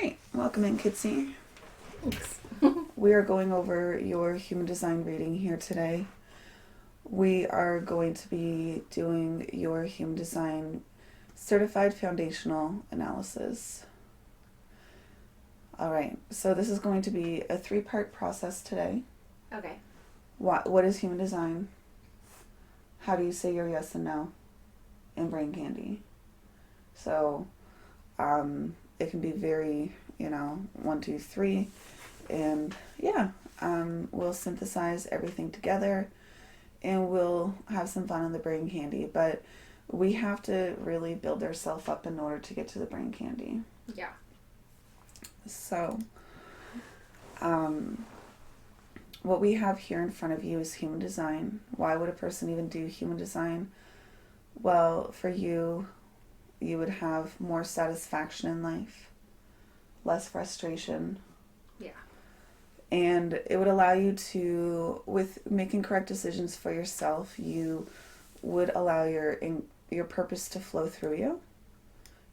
right, welcome in, Kitsy. Thanks. We are going over your human design reading here today. We are going to be doing your human design certified foundational analysis. All right, so this is going to be a 3-part process today. Okay. What is human design? How do you say your yes and no in brain candy? So, it can be very, 1, 2, 3, and yeah, we'll synthesize everything together, and we'll have some fun on the brain candy. But we have to really build ourselves up in order to get to the brain candy. Yeah. So, what we have here in front of you is human design. Why would a person even do human design? Well, for you, you would have more satisfaction in life, less frustration. Yeah. And it would allow you to, with making correct decisions for yourself, you would allow your purpose to flow through you.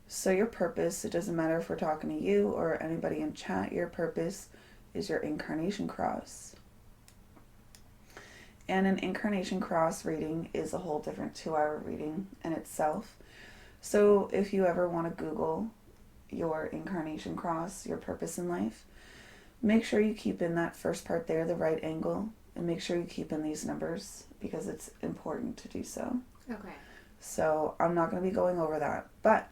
So your purpose, it doesn't matter if we're talking to you or anybody in chat, your purpose is your incarnation cross. And an incarnation cross reading is a whole different 2-hour reading in itself. So if you ever want to Google your incarnation cross, your purpose in life, make sure you keep in that first part there, the right angle, and make sure you keep in these numbers because it's important to do so. Okay. So I'm not going to be going over that, but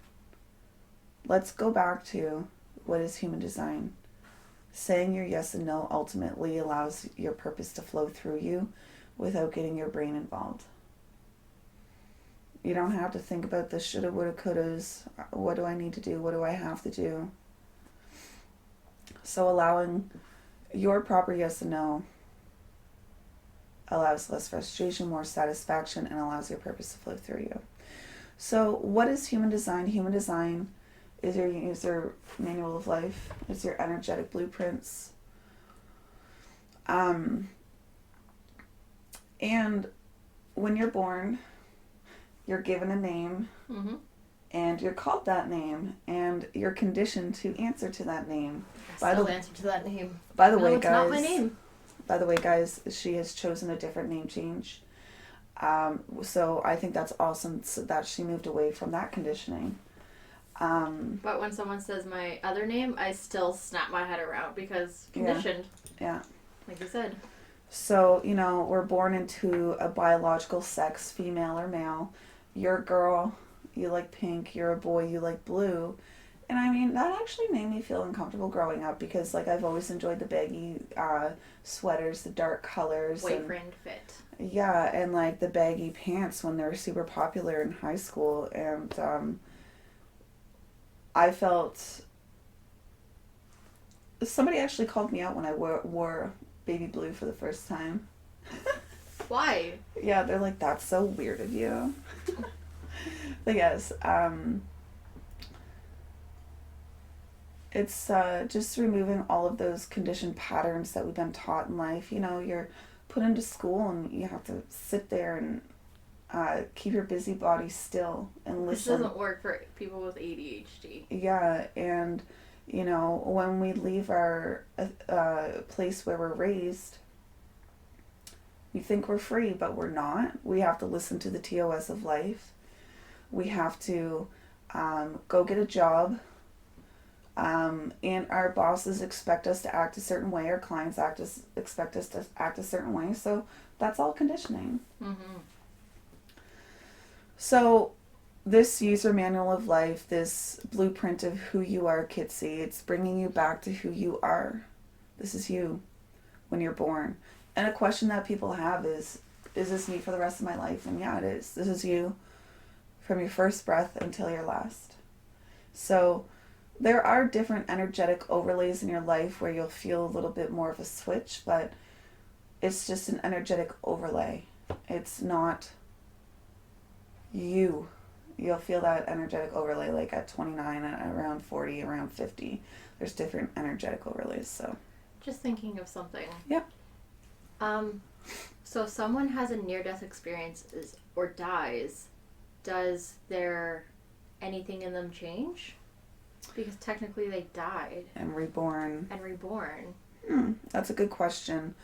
let's go back to what is human design. Saying your yes and no ultimately allows your purpose to flow through you without getting your brain involved. You don't have to think about the shoulda, woulda, couldas. What do I need to do? What do I have to do? So allowing your proper yes and no allows less frustration, more satisfaction, and allows your purpose to flow through you. So what is human design? Human design is your user manual of life. It's your energetic blueprints. And when you're born, you're given a name, Mm-hmm. and you're called that name, and you're conditioned to answer to that name. I still answer to that name. By the No, way, it's guys. not my name. By the way, guys, she has chosen a different name change. So I think that's awesome that she moved away from that conditioning. But when someone says my other name, I still snap my head around because conditioned. Yeah. Like you said. So, we're born into a biological sex, female or male. You're a girl, you like pink. You're a boy, you like blue. And I mean, that actually made me feel uncomfortable growing up because, I've always enjoyed the baggy sweaters, the dark colors. Boyfriend fit. Yeah, and, the baggy pants when they were super popular in high school. And I felt... Somebody actually called me out when I wore baby blue for the first time. Why? Yeah, they're like, that's so weird of you. But yes, it's just removing all of those conditioned patterns that we've been taught in life. You're put into school and you have to sit there and keep your busy body still and listen. This doesn't work for people with ADHD. Yeah, and when we leave our place where we're raised, we think we're free, but we're not. We have to listen to the TOS of life. We have to go get a job. And our bosses expect us to act a certain way. Our clients expect us to act a certain way. So that's all conditioning. Mm-hmm. So this user manual of life, this blueprint of who you are, Kitsy, it's bringing you back to who you are. This is you when you're born. And a question that people have is this me for the rest of my life? And yeah, it is. This is you from your first breath until your last. So there are different energetic overlays in your life where you'll feel a little bit more of a switch, but it's just an energetic overlay. It's not you. You'll feel that energetic overlay at 29, around 40, around 50. There's different energetic overlays, so. Just thinking of something. Yeah. So if someone has a near-death experience or dies, does their anything in them change? Because technically they died. And reborn. That's a good question.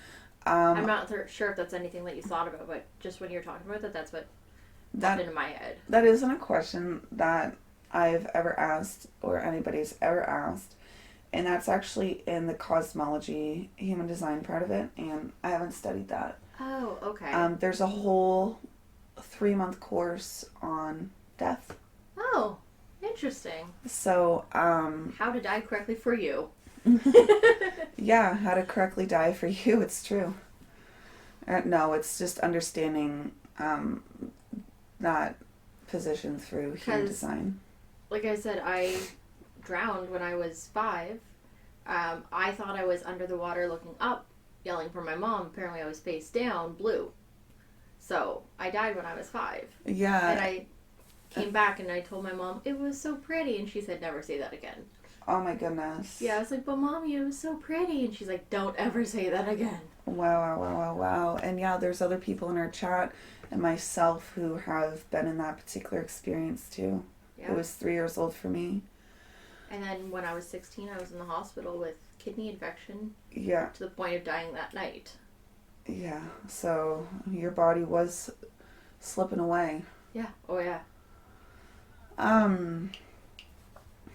I'm not sure if that's anything that you thought about, but just when you were talking about that, that's what popped into my head. That isn't a question that I've ever asked or anybody's ever asked. And that's actually in the cosmology, human design part of it, and I haven't studied that. Oh, okay. There's a whole 3-month course on death. Oh, interesting. So, how to die correctly for you. Yeah, how to correctly die for you, it's true. No, it's just understanding that position through human design. Like I said, I drowned when I was 5. I thought I was under the water looking up, yelling for my mom. Apparently I was face down, blue. So I died when I was 5. Yeah. And I came back and I told my mom, it was so pretty. And she said, never say that again. Oh my goodness. Yeah, I was like, but Mommy, it was so pretty. And she's like, don't ever say that again. Wow. And yeah, there's other people in our chat and myself who have been in that particular experience too. Yeah. It was 3 years old for me. And then when I was 16, I was in the hospital with kidney infection. Yeah. To the point of dying that night. Yeah. So your body was slipping away. Yeah. Oh yeah.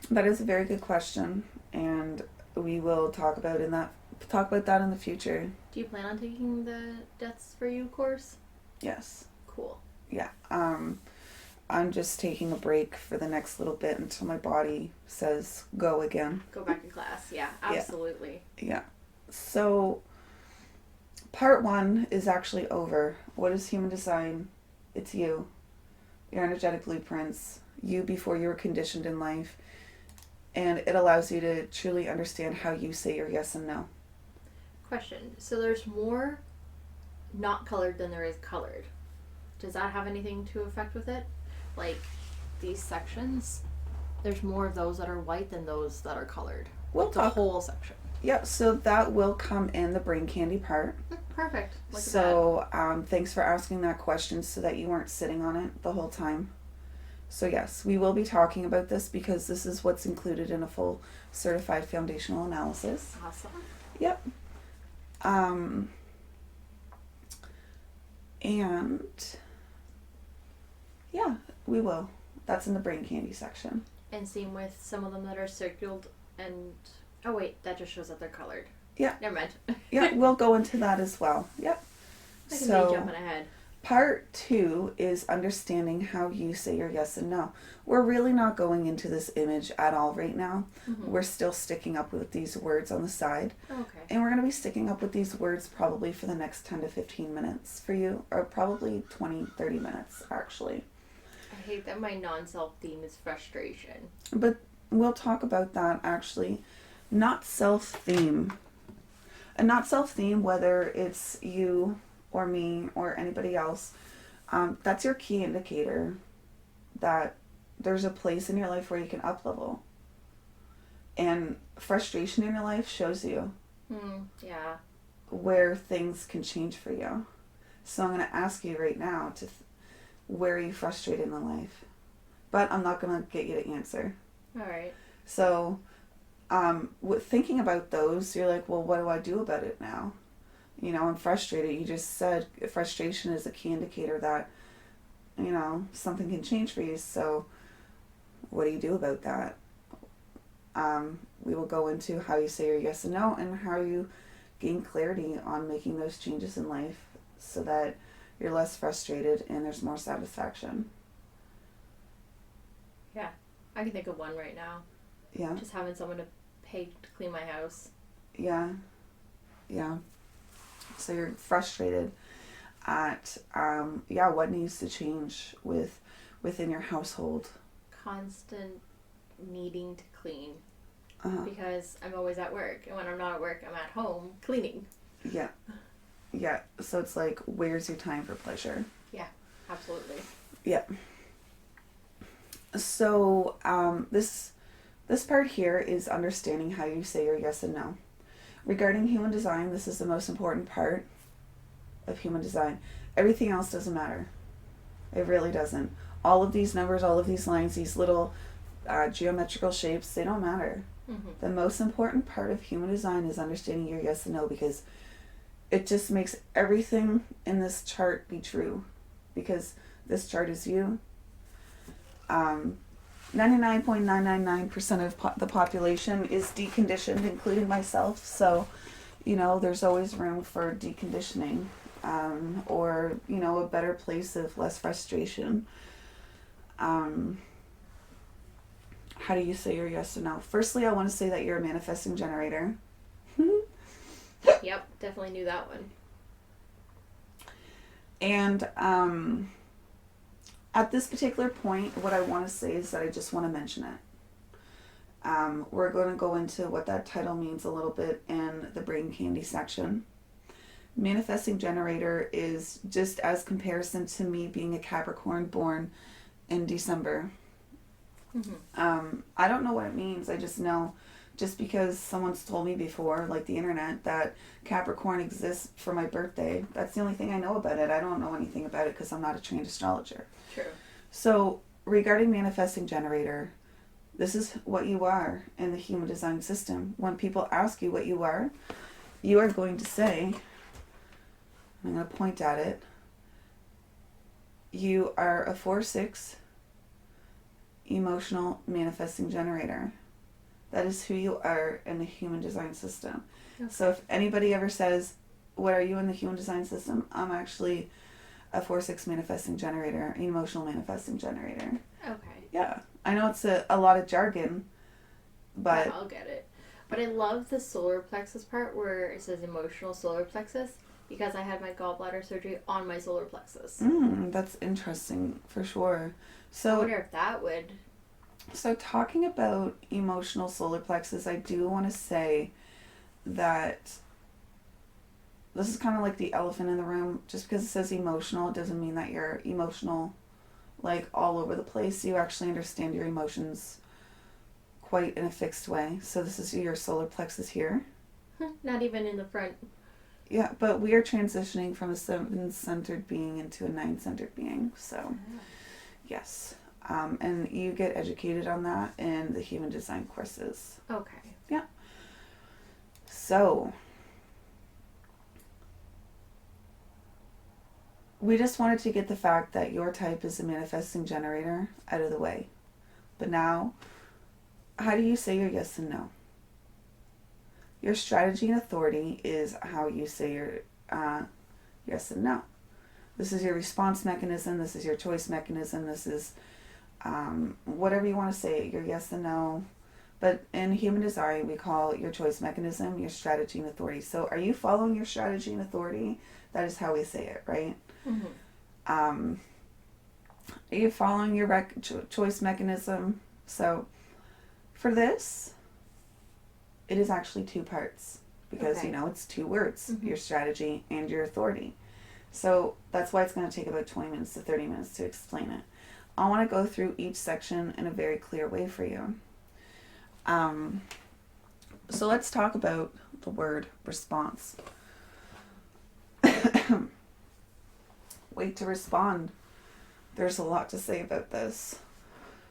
That is a very good question, and we will talk about that in the future. Do you plan on taking the Deaths for You course? Yes. Cool. Yeah. I'm just taking a break for the next little bit until my body says go again. Go back to class. Yeah, absolutely. Yeah. So, part 1 is actually over. What is human design? It's you. Your energetic blueprints. You before you were conditioned in life. And it allows you to truly understand how you say your yes and no. Question. So there's more not colored than there is colored. Does that have anything to affect with it? Like these sections, there's more of those that are white than those that are colored. We'll talk. The whole section. Yeah, so that will come in the brain candy part. Perfect. Look so thanks for asking that question so that you weren't sitting on it the whole time. So yes, we will be talking about this because this is what's included in a full certified foundational analysis. Awesome. Yep. And yeah, we will. That's in the brain candy section. And same with some of them that are circled and oh wait, that just shows that they're colored. Yeah. Never mind. Yeah, we'll go into that as well. Yep. I can be jumping ahead. Part 2 is understanding how you say your yes and no. We're really not going into this image at all right now. Mm-hmm. We're still sticking up with these words on the side. Okay. And we're going to be sticking up with these words probably for the next 10 to 15 minutes for you, or probably 20, 30 minutes actually. I hate that my non-self theme is frustration. But we'll talk about that actually. Not self-theme. A not self-theme, whether it's you or me or anybody else, that's your key indicator that there's a place in your life where you can up level. And frustration in your life shows you yeah, where things can change for you. So I'm going to ask you right now where are you frustrated in life? But I'm not going to get you to answer. All right. So with thinking about those, you're like, well, what do I do about it now? You know, I'm frustrated. You just said frustration is a key indicator that, you know, something can change for you. So what do you do about that? We will go into how you say your yes and no and how you gain clarity on making those changes in life so that you're less frustrated and there's more satisfaction. Yeah. I can think of one right now. Yeah. Just having someone to pay to clean my house. Yeah. Yeah. So you're frustrated at, what needs to change within your household? Constant needing to clean. Because I'm always at work. And when I'm not at work, I'm at home cleaning. Yeah. Yeah. So it's like, where's your time for pleasure? Yeah, absolutely. Yeah. So this part here is understanding how you say your yes and no. Regarding human design, this is the most important part of human design. Everything else doesn't matter. It really doesn't. All of these numbers, all of these lines, these little geometrical shapes, they don't matter. Mm-hmm. The most important part of human design is understanding your yes and no, because it just makes everything in this chart be true. Because this chart is you. 99.999% of the population is deconditioned, including myself. So, there's always room for deconditioning, or, a better place of less frustration. How do you say your yes or no? Firstly, I want to say that you're a manifesting generator. Yep, definitely knew that one. And at this particular point, what I want to say is that I just want to mention it. We're going to go into what that title means a little bit in the brain candy section. Manifesting generator is just as comparison to me being a Capricorn born in December. Mm-hmm. I don't know what it means. I just know, just because someone's told me before, like the internet, that Capricorn exists for my birthday. That's the only thing I know about it. I don't know anything about it because I'm not a trained astrologer. True. So, regarding manifesting generator, this is what you are in the human design system. When people ask you what you are going to say, I'm going to point at it, you are a 4-6 emotional manifesting generator. That is who you are in the human design system. Okay. So if anybody ever says, what are you in the human design system? I'm actually a 4-6 manifesting generator, emotional manifesting generator. Okay. Yeah. I know it's a lot of jargon, but... Yeah, I'll get it. But I love the solar plexus part where it says emotional solar plexus, because I had my gallbladder surgery on my solar plexus. That's interesting, for sure. I So, wonder if that would... So talking about emotional solar plexus, I do want to say that this is kind of like the elephant in the room. Just because it says emotional, it doesn't mean that you're emotional like all over the place. You actually understand your emotions quite in a fixed way. So this is your solar plexus here. Not even in the front. Yeah, but we are transitioning from a 7-centered being into a 9-centered being. So, yes. And you get educated on that in the human design courses. Okay. Yeah. So, we just wanted to get the fact that your type is a manifesting generator out of the way. But now, how do you say your yes and no? Your strategy and authority is how you say your yes and no. This is your response mechanism. This is your choice mechanism. This is whatever you want to say, your yes and no. But in human design, we call your choice mechanism your strategy and authority. So are you following your strategy and authority? That is how we say it, right? Mm-hmm. Are you following your choice mechanism? So for this, it is actually 2 parts because, Okay. It's 2 words, Mm-hmm. your strategy and your authority. So that's why it's going to take about 20 minutes to 30 minutes to explain it. I want to go through each section in a very clear way for you. So let's talk about the word response. Wait to respond. There's a lot to say about this.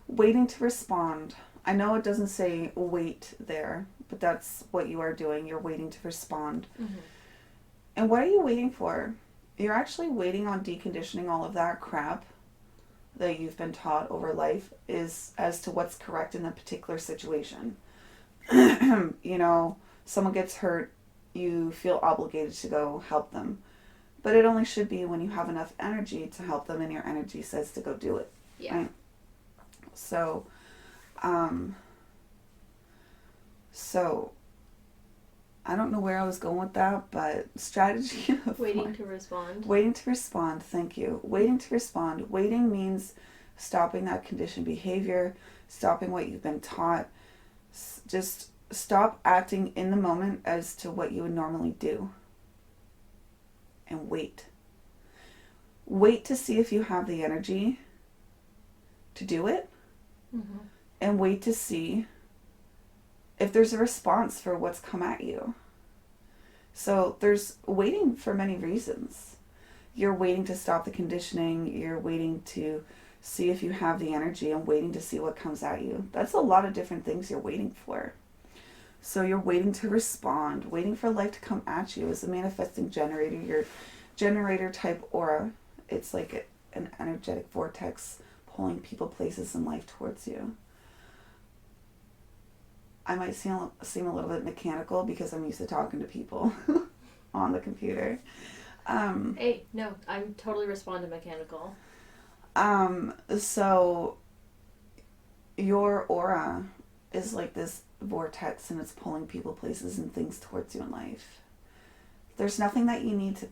Waiting to respond. I know it doesn't say wait there, but that's what you are doing. You're waiting to respond. Mm-hmm. And what are you waiting for? You're actually waiting on deconditioning all of that crap that you've been taught over life is as to what's correct in that particular situation. Someone gets hurt, you feel obligated to go help them. But it only should be when you have enough energy to help them and your energy says to go do it. Yeah. Right? So, I don't know where I was going with that, but strategy of Waiting to respond. Waiting to respond, thank you. Waiting to respond. Waiting means stopping that conditioned behavior, stopping what you've been taught. Just stop acting in the moment as to what you would normally do. And wait. Wait to see if you have the energy to do it. Mm-hmm. And wait to see if there's a response for what's come at you. So there's waiting for many reasons. You're waiting to stop the conditioning. You're waiting to See if you have the energy and waiting to see what comes at you. That's a lot of different things you're waiting for. So you're waiting to respond, waiting for life to come at you. As a manifesting generator, your generator type aura, it's like an energetic vortex pulling people, places, and life towards you. I might seem a little bit mechanical because I'm used to talking to people on the computer. Hey, no, I'm totally responding mechanical. So your aura is like this vortex and it's pulling people, places, and things towards you in life. There's nothing that you need to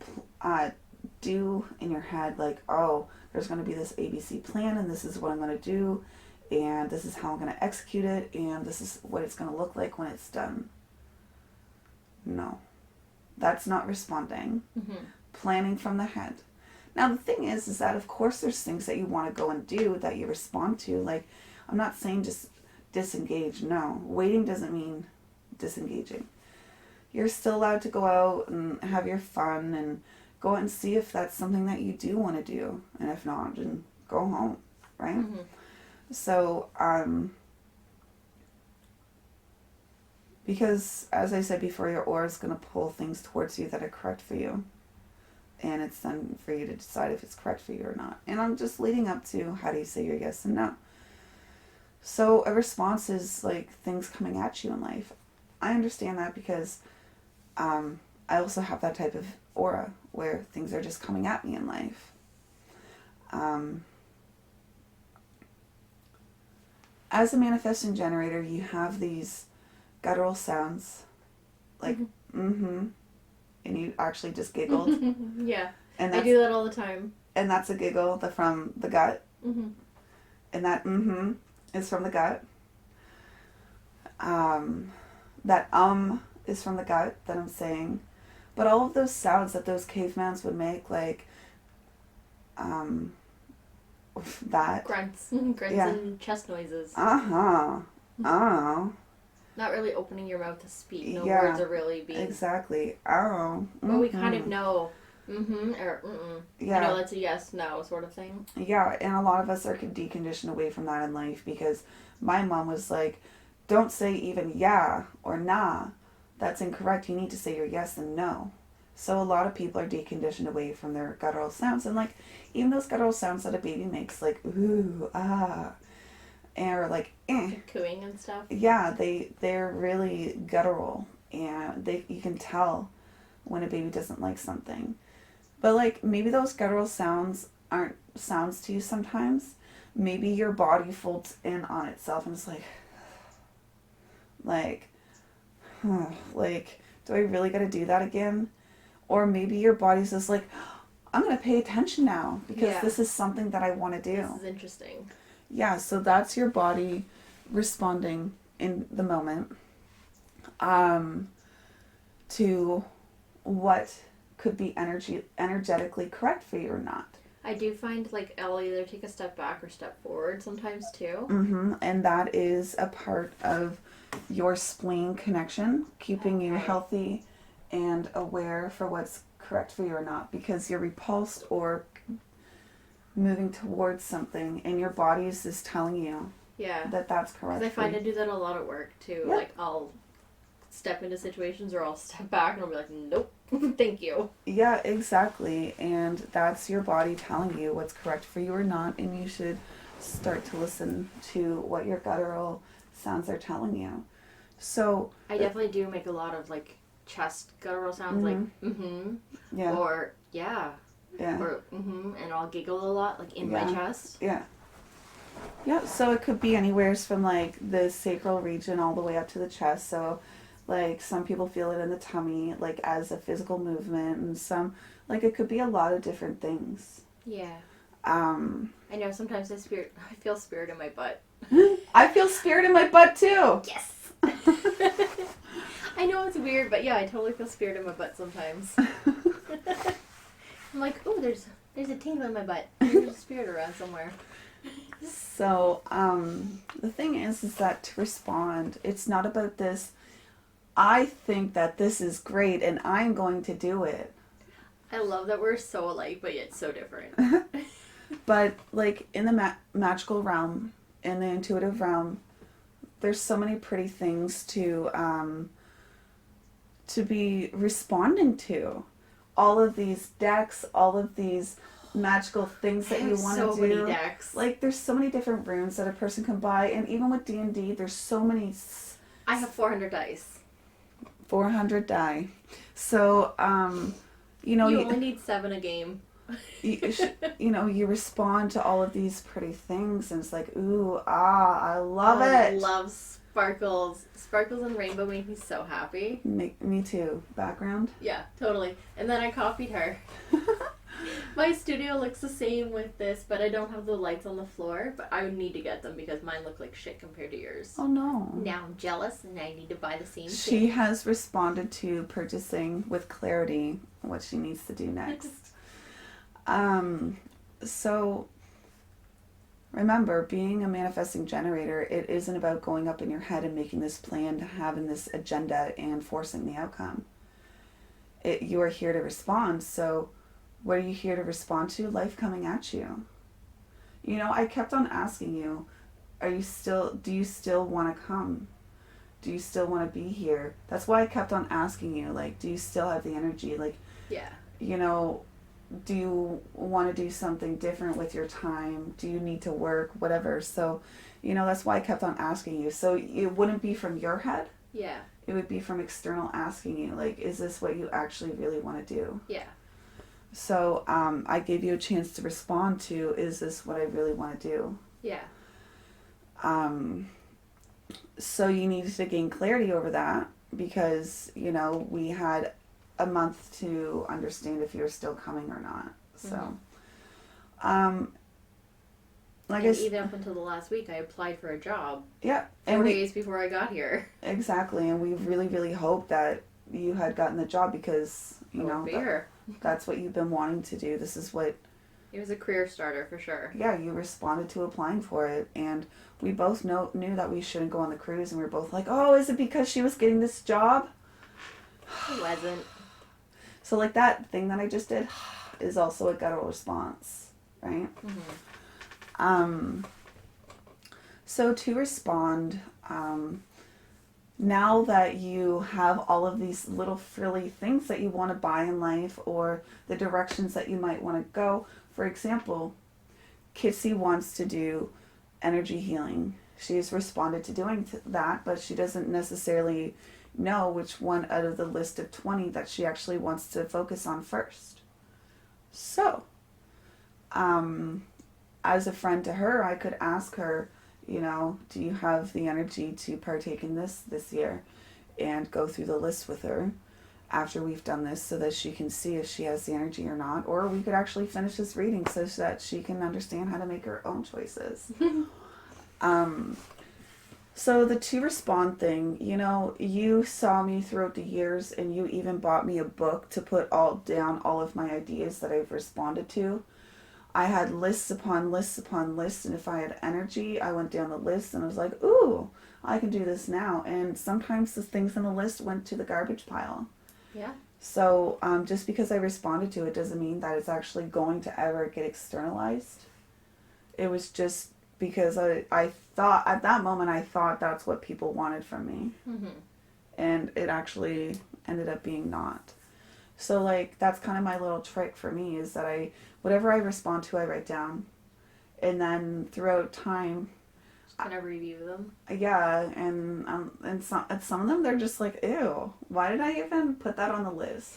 do in your head like, oh, there's going to be this ABC plan and this is what I'm going to do and this is how I'm going to execute it and this is what it's going to look like when it's done. No. That's not responding. Mm-hmm. Planning from the head. Now the thing is that of course there's things that you want to go and do that you respond to. Like, I'm not saying just disengage. No. Waiting doesn't mean disengaging. You're still allowed to go out and have your fun and go out and see if that's something that you do want to do. And if not, then go home. Right? Mm-hmm. So, because as I said before, your aura is going to pull things towards you that are correct for you. And it's then for you to decide if it's correct for you or not. And I'm just leading up to how do you say your yes and no. So a response is like things coming at you in life. I understand that because I also have that type of aura where things are just coming at me in life. As a manifesting generator, you have these guttural sounds like and you actually just giggled. Yeah, and I do that all the time. And that's a giggle from the gut. Mm-hmm. And that is from the gut. That is from the gut that I'm saying. But all of those sounds that those cavemans would make, like that. Grunts. Yeah. And chest noises. Oh. Not really opening your mouth to speak. No Yeah, words are really being... Exactly. Oh. But we kind of know, or Yeah. I know that's a yes, no sort of thing. Yeah, and a lot of us are deconditioned away from that in life because my mom was like, don't say even yeah or nah. That's incorrect. You need to say your yes and no. So a lot of people are deconditioned away from their guttural sounds. And like, even those guttural sounds that a baby makes, like, ooh, ah, or like, eh. Cooing and stuff. Yeah, they're really guttural. And you can tell when a baby doesn't like something. But like, maybe those guttural sounds aren't sounds to you sometimes. Maybe your body folds in on itself and it's like, do I really got to do that again? Or maybe your body's just like, I'm going to pay attention now because this is something that I want to do. This is interesting. Yeah, so that's your body responding in the moment to what could be energetically correct for you or not. I do find like I'll either take a step back or step forward sometimes too. And that is a part of your spleen connection, keeping you healthy and aware for what's correct for you or not, because you're repulsed or moving towards something and your body is just telling you that that's correct. Because I find I do that a lot at work too. Yeah. Like I'll step into situations or I'll step back and I'll be like, nope, thank you. Yeah, exactly. And that's your body telling you what's correct for you or not, and you should start to listen to what your guttural sounds are telling you. So I definitely do make a lot of like chest guttural sounds, like yeah, or yeah, or and I'll giggle a lot, like in my chest. Yeah. So it could be anywhere from like the sacral region all the way up to the chest. So like some people feel it in the tummy, like as a physical movement, and some like it could be a lot of different things. Yeah. I know sometimes I feel spirit in my butt. I feel spirit in my butt too. Yes. I know it's weird, but yeah, I totally feel spirit in my butt sometimes. I'm like, oh, there's a tingle in my butt. There's a spirit around somewhere. So, the thing is that to respond, it's not about this, I think that this is great and I'm going to do it. I love that we're so alike, but yet so different. But like in the magical realm, in the intuitive realm, there's so many pretty things to be responding to. All of these decks, all of these magical things that you want to so do. many decks. Like there's so many different runes that a person can buy, and even with D&D, there's so many. I have 400 dice. 400 die. So you only need 7 a game. you respond to all of these pretty things, and it's like, ooh, I love it. I love sparkles. Sparkles and rainbow make me so happy. Me too. Background? Yeah, totally. And then I copied her. My studio looks the same with this, but I don't have the lights on the floor. But I would need to get them because mine look like shit compared to yours. Oh no. Now I'm jealous and I need to buy the same thing. She has responded to purchasing with clarity what she needs to do next. So remember, being a manifesting generator, it isn't about going up in your head and making this plan, having this agenda, and forcing the outcome. You are here to respond. So what are you here to respond to? Life coming at you. I kept on asking you, do you still want to come? Do you still want to be here? That's why I kept on asking you, like, do you still have the energy? Like, yeah. Do you want to do something different with your time? Do you need to work? Whatever. So, that's why I kept on asking you. So it wouldn't be from your head. Yeah. It would be from external asking you, like, is this what you actually really want to do? Yeah. So I gave you a chance to respond to, is this what I really want to do? Yeah. So you needed to gain clarity over that because, we had a month to understand if you're still coming or not. So, like even up until the last week, I applied for a job. Yeah. 4 days before I got here. Exactly. And we really, really hoped that you had gotten the job because, that's what you've been wanting to do. This is what... It was a career starter for sure. Yeah, you responded to applying for it. And we both knew that we shouldn't go on the cruise. And we were both like, oh, is it because she was getting this job? It wasn't. So like that thing that I just did is also a guttural response, right? Mm-hmm. So to respond, now that you have all of these little frilly things that you want to buy in life or the directions that you might want to go, for example, Kitsy wants to do energy healing. She's responded to doing that, but she doesn't necessarily know which one out of the list of 20 that she actually wants to focus on first. So, as a friend to her, I could ask her, do you have the energy to partake in this year, and go through the list with her after we've done this so that she can see if she has the energy or not, or we could actually finish this reading so that she can understand how to make her own choices. So the to respond thing, you saw me throughout the years and you even bought me a book to put down all of my ideas that I've responded to. I had lists upon lists upon lists, and if I had energy, I went down the list and I was like, ooh, I can do this now. And sometimes the things on the list went to the garbage pile. Yeah. So just because I responded to it doesn't mean that it's actually going to ever get externalized. It was just because I thought, at that moment, I thought that's what people wanted from me. Mm-hmm. And it actually ended up being not. So, like, that's kind of my little trick for me is that whatever I respond to, I write down. And then throughout time... Just kind of review them. Yeah, and some of them, they're just like, ew, why did I even put that on the list?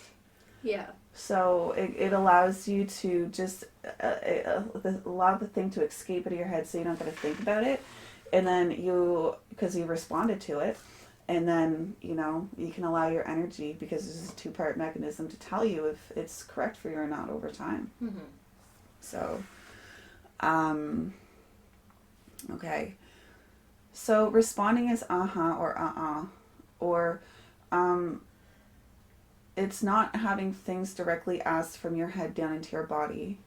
Yeah. So it allows you to just allow the thing to escape out of your head so you don't got to think about it. And then because you responded to it, and then, you can allow your energy, because this is a 2-part mechanism, to tell you if it's correct for you or not over time. Mm-hmm. So, okay. So responding is uh-huh or uh-uh. Or, it's not having things directly asked from your head down into your body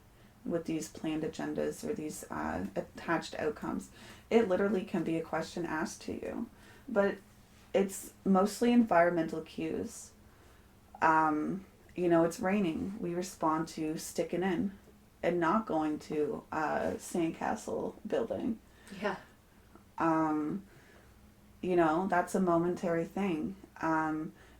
with these planned agendas or these attached outcomes. It literally can be a question asked to you. But it's mostly environmental cues. It's raining. We respond to sticking in. and not going to a sandcastle building. Yeah. You know, that's a momentary thing.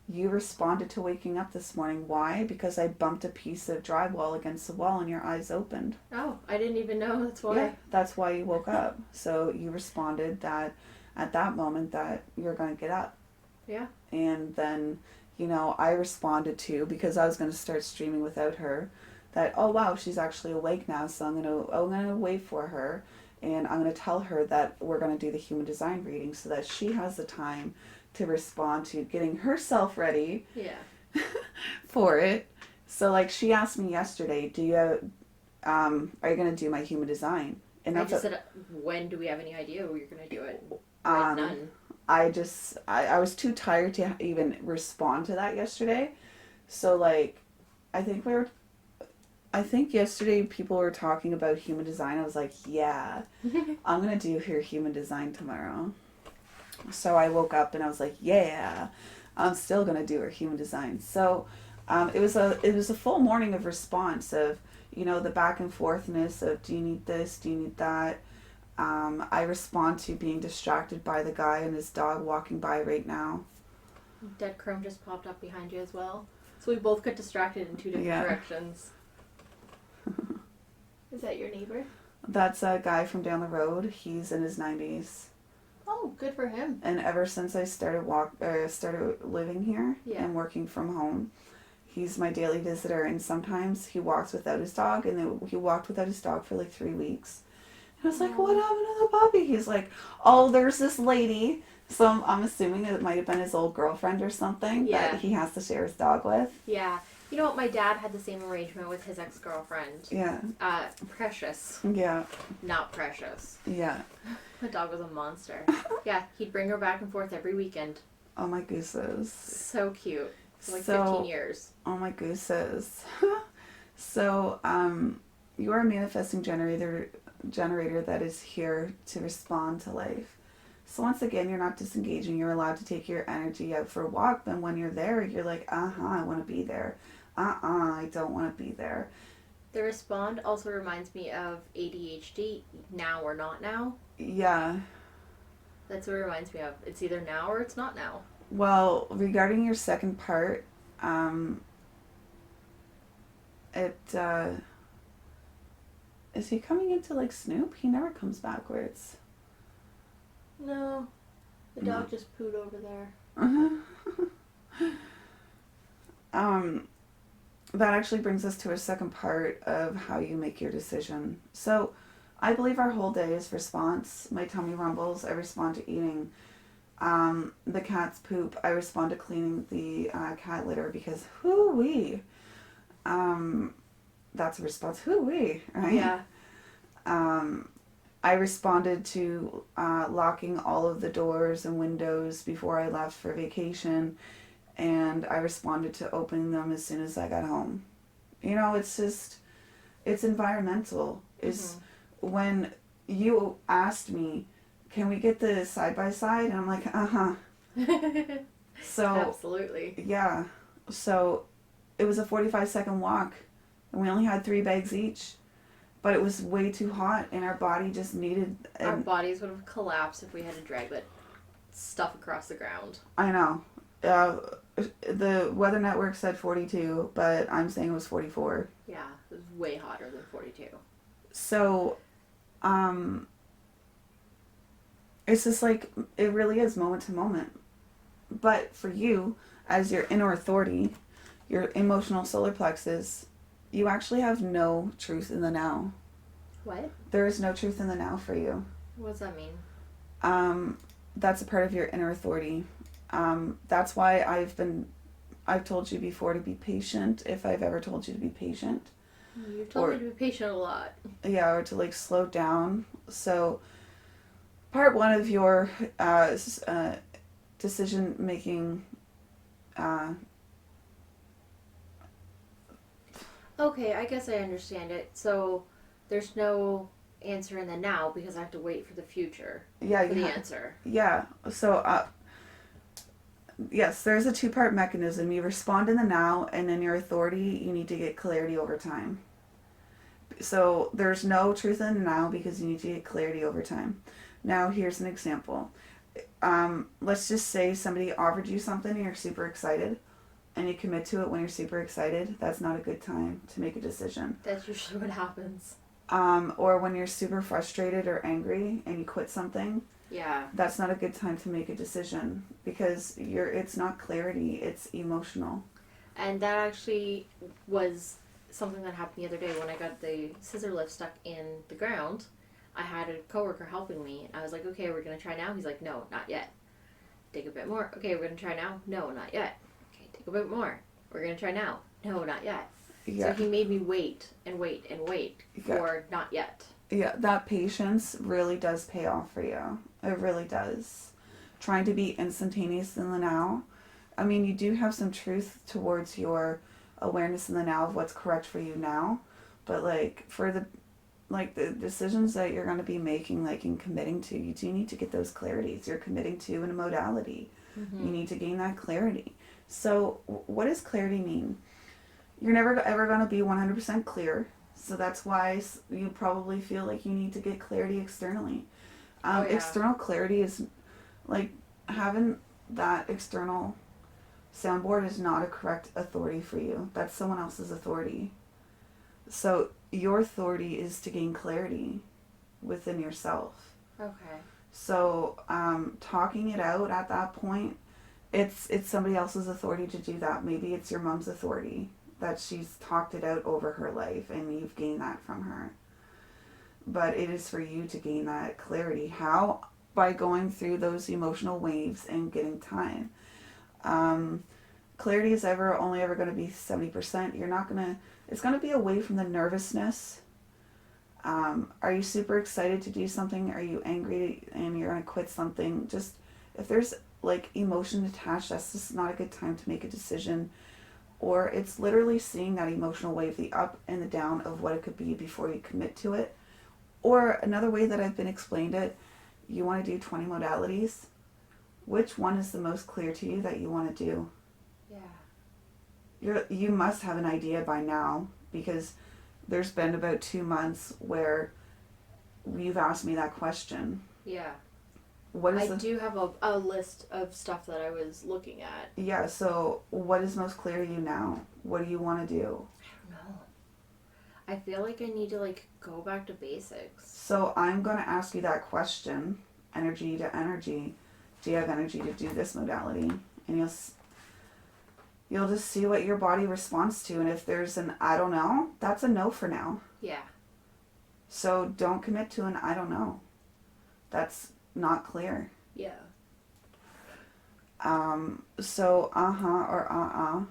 You responded to waking up this morning. Why? Because I bumped a piece of drywall against the wall and your eyes opened. Oh, I didn't even know. That's why. Yeah, that's why you woke up. So you responded that at that moment that you're going to get up. Yeah. And then, you know, I responded to, because I was going to start streaming without her, that, oh wow, she's actually awake now, so I'm going to wait for her, and I'm going to tell her that we're going to do the human design reading so that she has the time to respond to getting herself ready Yeah. for it. So like she asked me yesterday, do you are you going to do my human design? And I just said, when do we have any idea you're going to do it? None. I was too tired to even respond to that yesterday. So like, I think yesterday people were talking about human design. I was like, yeah, I'm going to do her human design tomorrow. So I woke up and I was like, yeah, I'm still going to do her human design. So it was a full morning of response of, you know, the back and forthness of, do you need this? Do you need that? I respond to being distracted by the guy and his dog walking by right now. Dead Chrome just popped up behind you as well. So we both got distracted in two different directions. Is that your neighbor? That's a guy from down the road. He's in his 90s. Oh, good for him. And ever since I started living here and working from home, he's my daily visitor. And sometimes he walks without his dog, and then he walked without his dog for like 3 weeks. I was like, what happened to the puppy? He's like, oh, there's this lady. So I'm assuming it might have been his old girlfriend or something that he has to share his dog with. Yeah. You know what? My dad had the same arrangement with his ex-girlfriend. Yeah. Precious. Yeah. Not Precious. Yeah. The dog was a monster. Yeah, he'd bring her back and forth every weekend. Oh, my gooses. So cute. For like 15 years. Oh, my gooses. So, you are a manifesting generator that is here to respond to life. So once again, you're not disengaging. You're allowed to take your energy out for a walk. But when you're there, you're like, I want to be there. I don't want to be there. The respond also reminds me of ADHD, now or not now. Yeah. That's what it reminds me of. It's either now or it's not now. Well, regarding your second part, is he coming into like Snoop? He never comes backwards. No. The dog just pooed over there. That actually brings us to our second part of how you make your decision. So, I believe our whole day is response. My tummy rumbles, I respond to eating. The cat's poop, I respond to cleaning the cat litter because hoo-wee. That's a response, hoo-wee, right? Yeah. I responded to locking all of the doors and windows before I left for vacation, and I responded to opening them as soon as I got home. You know, it's just, it's environmental. It's when you asked me, can we get the side-by-side? And I'm like, So, absolutely. Yeah. So, it was a 45-second walk, and we only had 3 bags each. But it was way too hot, and our body just needed... Our bodies would have collapsed if we had to drag that stuff across the ground. I know. The Weather Network said 42, but I'm saying it was 44. Yeah, it was way hotter than 42. So, it's just like, it really is moment to moment. But for you, as your inner authority, your emotional solar plexus... You actually have no truth in the now. What? There is no truth in the now for you. What does that mean? That's a part of your inner authority. That's why I've told you before to be patient, if I've ever told you to be patient. You've told me to be patient a lot. Yeah, or to like slow down. So, part 1 of your decision making. Okay, I guess I understand it. So, there's no answer in the now because I have to wait for the future for the answer. Yeah. So, yes, there's a 2-part mechanism. You respond in the now, and in your authority, you need to get clarity over time. So there's no truth in the now because you need to get clarity over time. Now here's an example. Let's just say somebody offered you something and you're super excited, and you commit to it when you're super excited. That's not a good time to make a decision. That's usually what happens. Or when you're super frustrated or angry and you quit something. Yeah. That's not a good time to make a decision because it's not clarity, it's emotional. And that actually was something that happened the other day when I got the scissor lift stuck in the ground. I had a coworker helping me. I was like, okay, we're going to try now. He's like, no, not yet. Dig a bit more. Okay, we're going to try now. No, not yet. Okay, dig a bit more. We're going to try now. No, not yet. Yeah. So he made me wait and wait and wait for not yet. Yeah, that patience really does pay off for you. It really does. Trying to be instantaneous in the now. I mean, you do have some truth towards your awareness in the now of what's correct for you now, but for the decisions that you're going to be making, and committing to, you do need to get those clarities. You're committing to in a modality. Mm-hmm. You need to gain that clarity. So what does clarity mean? You're never ever going to be 100% clear. So that's why you probably feel like you need to get clarity externally. External clarity is having that external soundboard is not a correct authority for you. That's someone else's authority. So your authority is to gain clarity within yourself. Okay. So talking it out at that point, it's somebody else's authority to do that. Maybe it's your mom's authority that she's talked it out over her life and you've gained that from her. But it is for you to gain that clarity. How? By going through those emotional waves and getting time. Clarity is only ever going to be 70%. It's going to be away from the nervousness. Are you super excited to do something? Are you angry and you're going to quit something? Just, if there's emotion attached, that's just not a good time to make a decision. Or it's literally seeing that emotional wave, the up and the down of what it could be before you commit to it. Or another way that I've been explained it, you want to do 20 modalities. Which one is the most clear to you that you want to do? Yeah. You must have an idea by now, because there's been about 2 months where you've asked me that question. Yeah. I do have a list of stuff that I was looking at. Yeah, so what is most clear to you now? What do you want to do? I don't know. I feel like I need to go back to basics. So I'm going to ask you that question, energy to energy. Do you have energy to do this modality? And you'll just see what your body responds to. And if there's an I don't know, that's a no for now. Yeah. So don't commit to an I don't know. That's not clear. Yeah. So or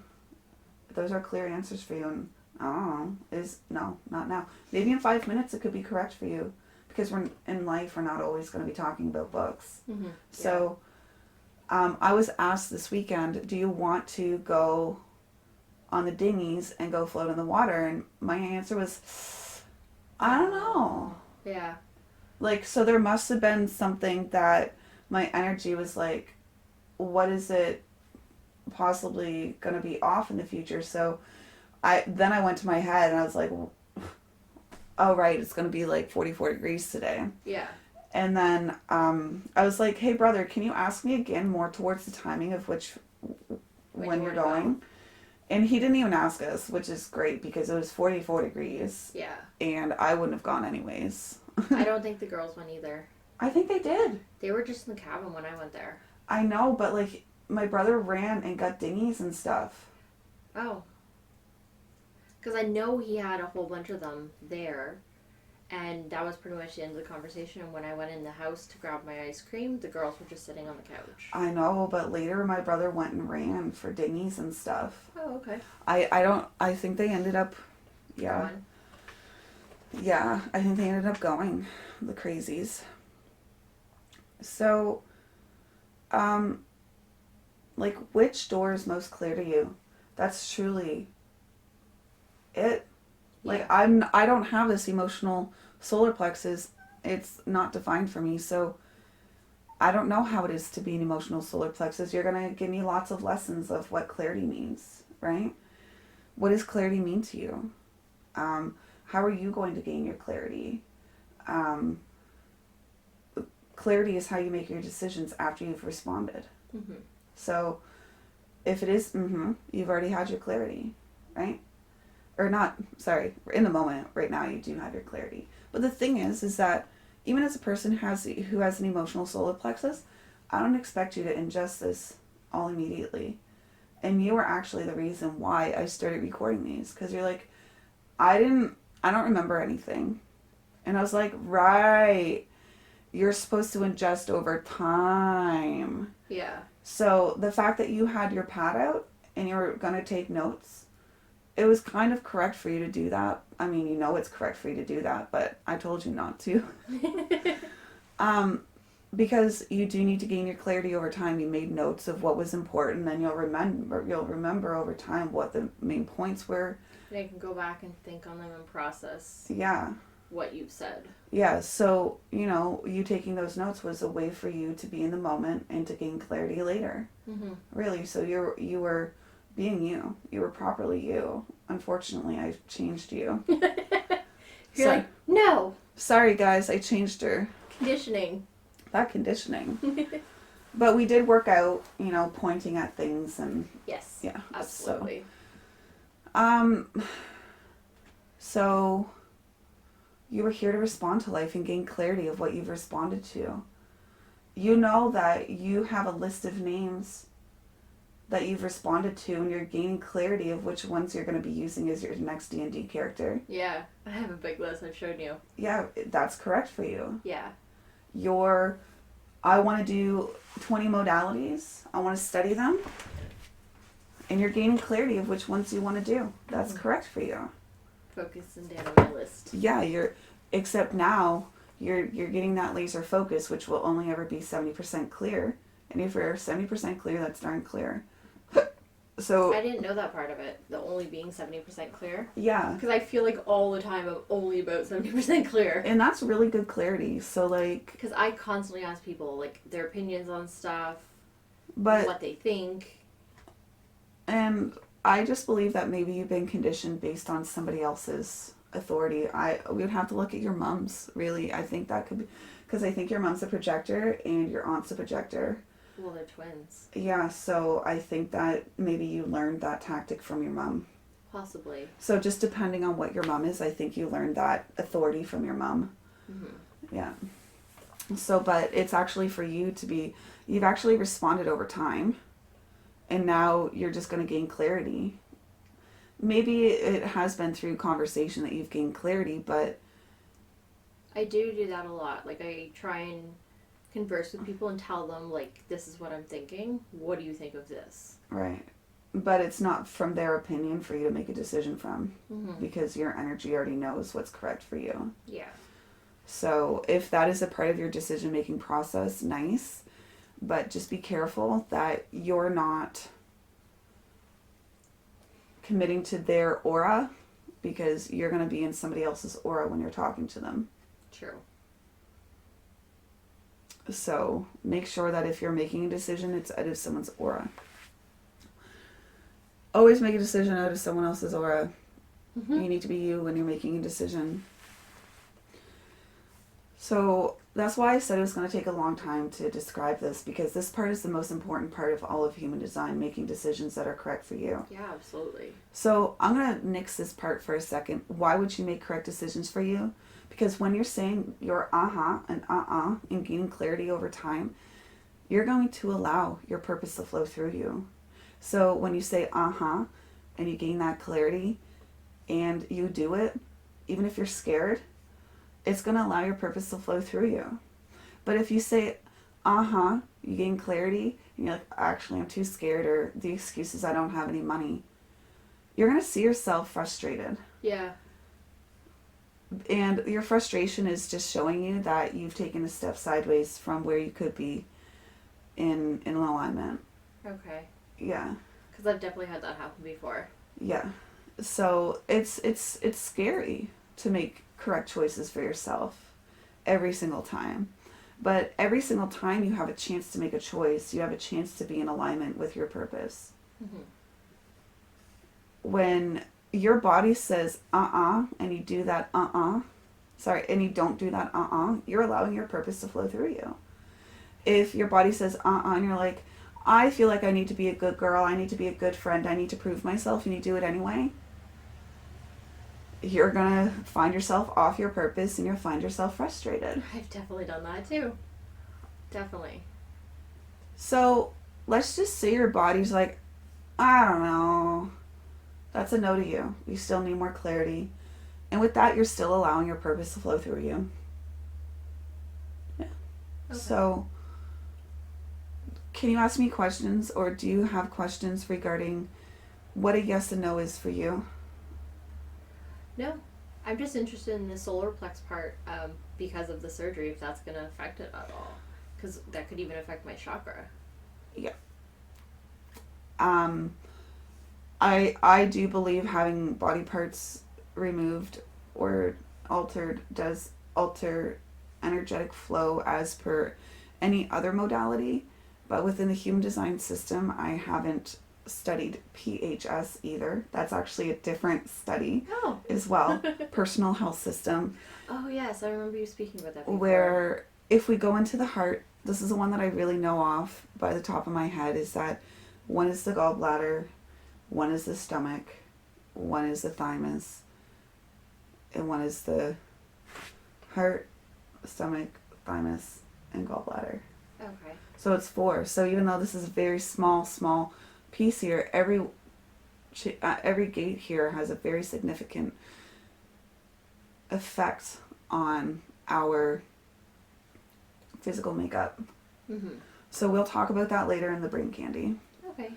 those are clear answers for you, and is no, not now. Maybe in 5 minutes it could be correct for you, because we're in life, we're not always going to be talking about books. Mm-hmm. So I was asked this weekend, do you want to go on the dinghies and go float in the water? And my answer was, I don't know. Yeah. So there must have been something that my energy was what is it possibly going to be off in the future? So I went to my head and I was like, oh, right, it's going to be 44 degrees today. Yeah. And then I was like, hey, brother, can you ask me again more towards the timing of when you're going? And he didn't even ask us, which is great because it was 44 degrees. Yeah. And I wouldn't have gone anyways. I don't think the girls went either. I think they did. They were just in the cabin when I went there. I know, but my brother ran and got dinghies and stuff. Oh. Because I know he had a whole bunch of them there. And that was pretty much the end of the conversation. And when I went in the house to grab my ice cream, the girls were just sitting on the couch. I know, but later my brother went and ran for dinghies and stuff. Oh, okay. I think they ended up, yeah. Going. Yeah, I think they ended up going, the crazies. So, which door is most clear to you? That's truly it. Yeah. I don't have this emotional solar plexus. It's not defined for me, so I don't know how it is to be an emotional solar plexus. You're going to give me lots of lessons of what clarity means, right? What does clarity mean to you? How are you going to gain your clarity? Um, Clarity is how you make your decisions after you've responded. Mm-hmm. So if it is, you've already had your clarity, right? Or not, sorry, in the moment, right now, you do have your clarity. But the thing is that even as a person who has an emotional solar plexus, I don't expect you to ingest this all immediately. And you were actually the reason why I started recording these. Because you're like, I don't remember anything. And I was like, right, you're supposed to ingest over time. Yeah. So the fact that you had your pad out and you were going to take notes, it was kind of correct for you to do that. I mean, you know it's correct for you to do that, but I told you not to. Because you do need to gain your clarity over time. You made notes of what was important, and you'll remember over time what the main points were. And I can go back and think on them and process what you've said. Yeah, so, you taking those notes was a way for you to be in the moment and to gain clarity later. Mm-hmm. Really, so you were being you. You were properly you. Unfortunately, I changed you. You're like, no! Sorry, guys, I changed her. Conditioning. That conditioning. But we did work out, pointing at things and... Yes. Yeah. Absolutely. So you were here to respond to life and gain clarity of what you've responded to. You know that you have a list of names that you've responded to, and you're gaining clarity of which ones you're going to be using as your next D&D character. Yeah, I have a big list I've shown you. Yeah, that's correct for you. Yeah. I want to do 20 modalities. I want to study them. And you're gaining clarity of which ones you want to do. That's correct for you. Focus and down on my list. Yeah, except now you're getting that laser focus, which will only ever be 70% clear. And if you're 70% clear, that's darn clear. So I didn't know that part of it, the only being 70% clear. Yeah. Because I feel like all the time I'm only about 70% clear. And that's really good clarity. So because I constantly ask people their opinions on stuff, but what they think. And I just believe that maybe you've been conditioned based on somebody else's authority. We would have to look at your mom's, really. I think that could be, because I think your mom's a projector and your aunt's a projector. Well, they're twins. Yeah, so I think that maybe you learned that tactic from your mom. Possibly. So just depending on what your mom is, I think you learned that authority from your mom. Mm-hmm. Yeah. So, but it's actually for you you've actually responded over time, and now you're just going to gain clarity. Maybe it has been through conversation that you've gained clarity, but... I do that a lot. I try and converse with people and tell them, this is what I'm thinking. What do you think of this? Right. But it's not from their opinion for you to make a decision from. Mm-hmm. Because your energy already knows what's correct for you. Yeah. So if that is a part of your decision-making process, nice. But just be careful that you're not committing to their aura, because you're going to be in somebody else's aura when you're talking to them. True. So make sure that if you're making a decision, it's out of someone's aura. Always make a decision out of someone else's aura. Mm-hmm. You need to be you when you're making a decision. So that's why I said it was going to take a long time to describe this, because this part is the most important part of all of human design, making decisions that are correct for you. Yeah, absolutely. So I'm going to nix this part for a second. Why would you make correct decisions for you? Because when you're saying your and gaining clarity over time, you're going to allow your purpose to flow through you. So when you say and you gain that clarity and you do it, even if you're scared, it's going to allow your purpose to flow through you. But if you say you gain clarity and you're like, actually I'm too scared, or the excuse is I don't have any money, you're going to see yourself frustrated. Yeah. And your frustration is just showing you that you've taken a step sideways from where you could be in alignment. Okay. Yeah. Because I've definitely had that happen before. Yeah. So it's scary to make correct choices for yourself every single time. But every single time you have a chance to make a choice, you have a chance to be in alignment with your purpose. Mm-hmm. When your body says and you do that and you don't do that you're allowing your purpose to flow through you. If your body says and you're like, I feel like I need to be a good girl, I need to be a good friend, I need to prove myself, and you do it anyway, you're gonna find yourself off your purpose and you'll find yourself frustrated. I've definitely done that too. Definitely. So let's just say your body's like, I don't know. That's a no to you. You still need more clarity. And with that, you're still allowing your purpose to flow through you. Yeah. Okay. So, can you ask me questions, or do you have questions regarding what a yes and no is for you? No. I'm just interested in the solar plex part because of the surgery, if that's going to affect it at all. Because that could even affect my chakra. Yeah. I do believe having body parts removed or altered does alter energetic flow as per any other modality, but within the human design system, I haven't studied PHS either. That's actually a different study as well. Personal health system. Oh yes, I remember you speaking about that before. Where if we go into the heart, this is the one that I really know off by the top of my head, is that one is the gallbladder, one is the stomach, one is the thymus, and one is the heart, stomach, thymus, and gallbladder. Okay. So it's 4. So even though this is a very small piece here, every gate here has a very significant effect on our physical makeup. Mm-hmm. So we'll talk about that later in the brain candy. Okay.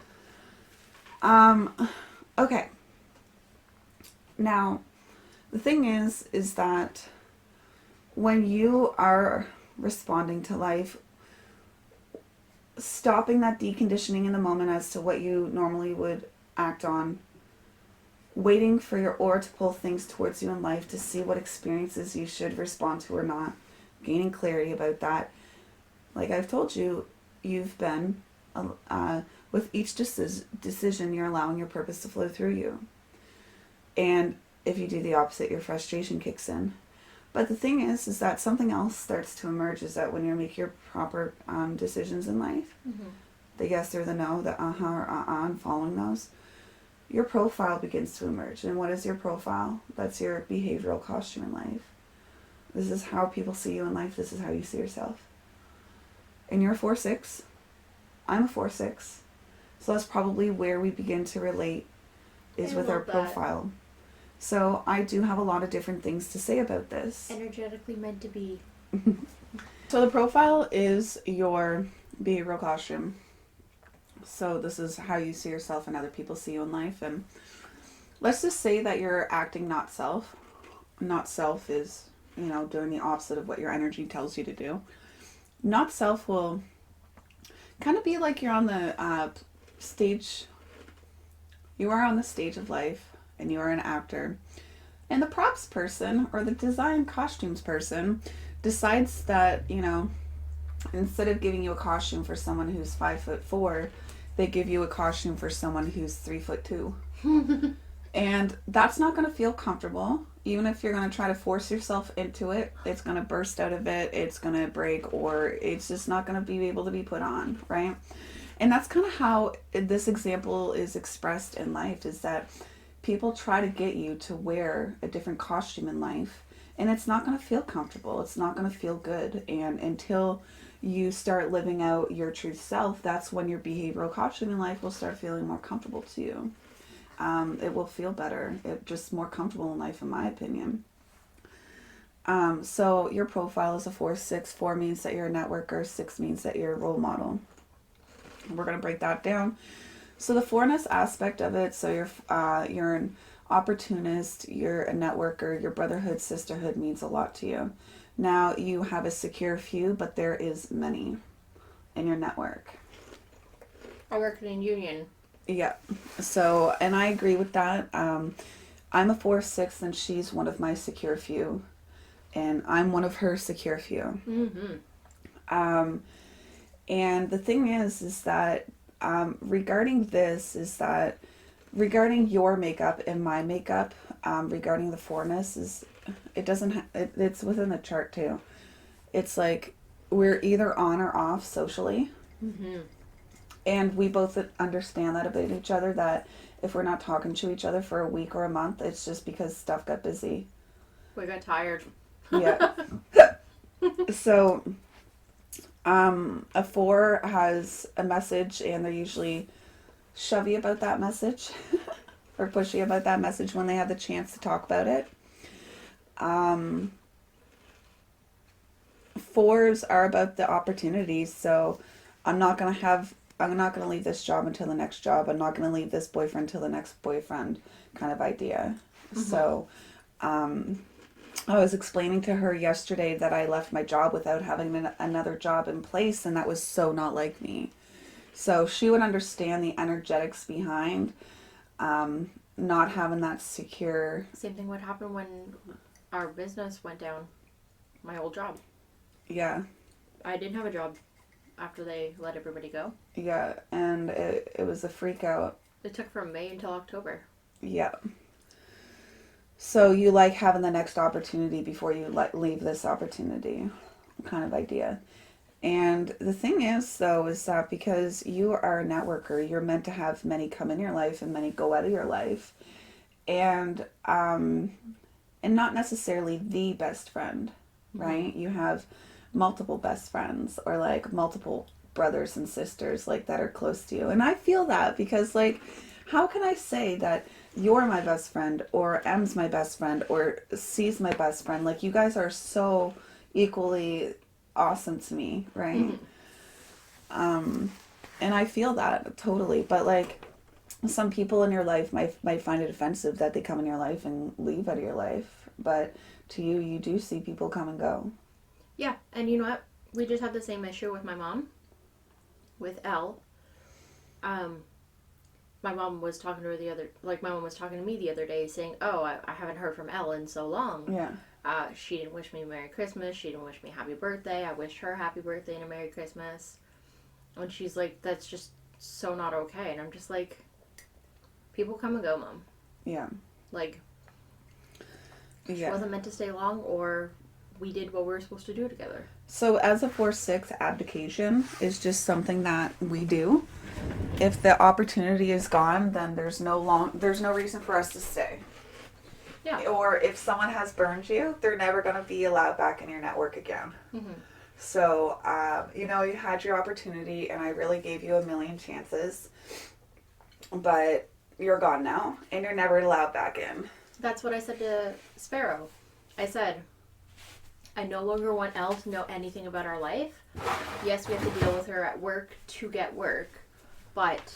Okay. Now, the thing is that when you are responding to life, stopping that deconditioning in the moment as to what you normally would act on, waiting for your aura to pull things towards you in life to see what experiences you should respond to or not, gaining clarity about that. Like I've told you, you've been, with each decision, you're allowing your purpose to flow through you. And if you do the opposite, your frustration kicks in. But the thing is that something else starts to emerge, is that when you make your proper decisions in life, mm-hmm. the yes or the no, the or and following those, your profile begins to emerge. And what is your profile? That's your behavioral costume in life. This is how people see you in life. This is how you see yourself. And you're a 4/6. I'm a 4/6. So that's probably where we begin to relate, is with our profile. So I do have a lot of different things to say about this. Energetically meant to be. So the profile is your behavioral costume. So this is how you see yourself and other people see you in life. And let's just say that you're acting not self. Not self is, doing the opposite of what your energy tells you to do. Not self will kind of be like you're on the stage. You are on the stage of life, and you are an actor. And the props person, or the design costumes person, decides that, instead of giving you a costume for someone who's 5'4", they give you a costume for someone who's 3'2". And that's not going to feel comfortable. Even if you're going to try to force yourself into it, it's going to burst out of it, it's going to break, or it's just not going to be able to be put on, right? And that's kind of how this example is expressed in life, is that people try to get you to wear a different costume in life, and it's not going to feel comfortable. It's not going to feel good. And until you start living out your true self, that's when your behavioral costume in life will start feeling more comfortable to you. It will feel better. It's just more comfortable in life, in my opinion. So your profile is a 4/6. 4 means that you're a networker. 6 means that you're a role model. We're going to break that down. So the 4ness aspect of it, so you're an opportunist, you're a networker, your brotherhood, sisterhood means a lot to you. Now you have a secure few, but there is many in your network. I work in a union. Yeah. So, and I agree with that. I'm a 4/6, and she's one of my secure few, and I'm one of her secure few. Mm-hmm. And the thing is that regarding this, is that regarding your makeup and my makeup, regarding the fourness is, it doesn't, it's within the chart too. It's like we're either on or off socially. Mm-hmm. And we both understand that about each other, that if we're not talking to each other for a week or a month, it's just because stuff got busy. We got tired. Yeah. So, a 4 has a message, and they're usually shovey about that message or pushy about that message when they have the chance to talk about it. 4s are about the opportunities. So I'm not going to leave this job until the next job. I'm not going to leave this boyfriend till the next boyfriend kind of idea. Mm-hmm. So, I was explaining to her yesterday that I left my job without having another job in place, and that was so not like me. So she would understand the energetics behind not having that secure. Same thing would happen when our business went down. My old job. Yeah. I didn't have a job after they let everybody go. Yeah, and it was a freak out. It took from May until October. Yeah. So you like having the next opportunity before you leave this opportunity kind of idea. And the thing is, though, is that because you are a networker, you're meant to have many come in your life and many go out of your life. And not necessarily the best friend, right? Mm-hmm. You have multiple best friends or like multiple brothers and sisters like that are close to you. And I feel that because like, how can I say that you're my best friend or M's my best friend or C's my best friend? Like, you guys are so equally awesome to me, right? Mm-hmm. And I feel that totally. But like, some people in your life might find it offensive that they come in your life and leave out of your life. But to you, you do see people come and go. Yeah, and you know what? We just had the same issue with my mom, with Elle. My mom was talking to her my mom was talking to me the other day saying, oh, I haven't heard from Elle in so long. Yeah. She didn't wish me Merry Christmas. She didn't wish me Happy Birthday. I wished her Happy Birthday and a Merry Christmas. And she's like, that's just so not okay. And I'm just like, people come and go, Mom. Yeah. Like, she wasn't meant to stay long, or we did what we were supposed to do together. So as a 4/6, abdication is just something that we do. If the opportunity is gone, then there's no reason for us to stay. Yeah. Or if someone has burned you, they're never going to be allowed back in your network again. Mm-hmm. So, you had your opportunity, and I really gave you a million chances, but you're gone now, and you're never allowed back in. That's what I said to Sparrow. I said, I no longer want Elle to know anything about our life. Yes, we have to deal with her at work to get work, but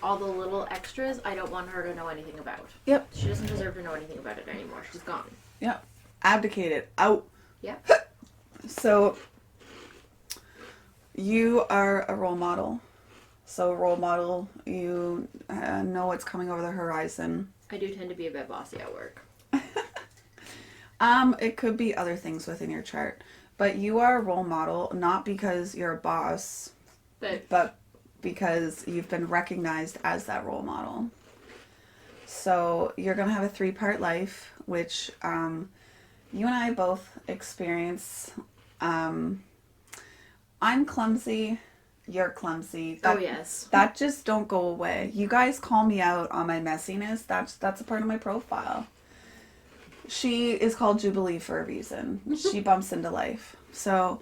all the little extras, I don't want her to know anything about. Yep. She doesn't deserve to know anything about it anymore. She's gone. Yep. Abdicated. Out. Yep. So, you are a role model. So, a role model, you know what's coming over the horizon. I do tend to be a bit bossy at work. It could be other things within your chart. But you are a role model, not because you're a boss, but because you've been recognized as that role model. So you're going to have a 3-part life, which you and I both experience. I'm clumsy. You're clumsy. Yes. That just don't go away. You guys call me out on my messiness. That's a part of my profile. She is called Jubilee for a reason. She bumps into life. So,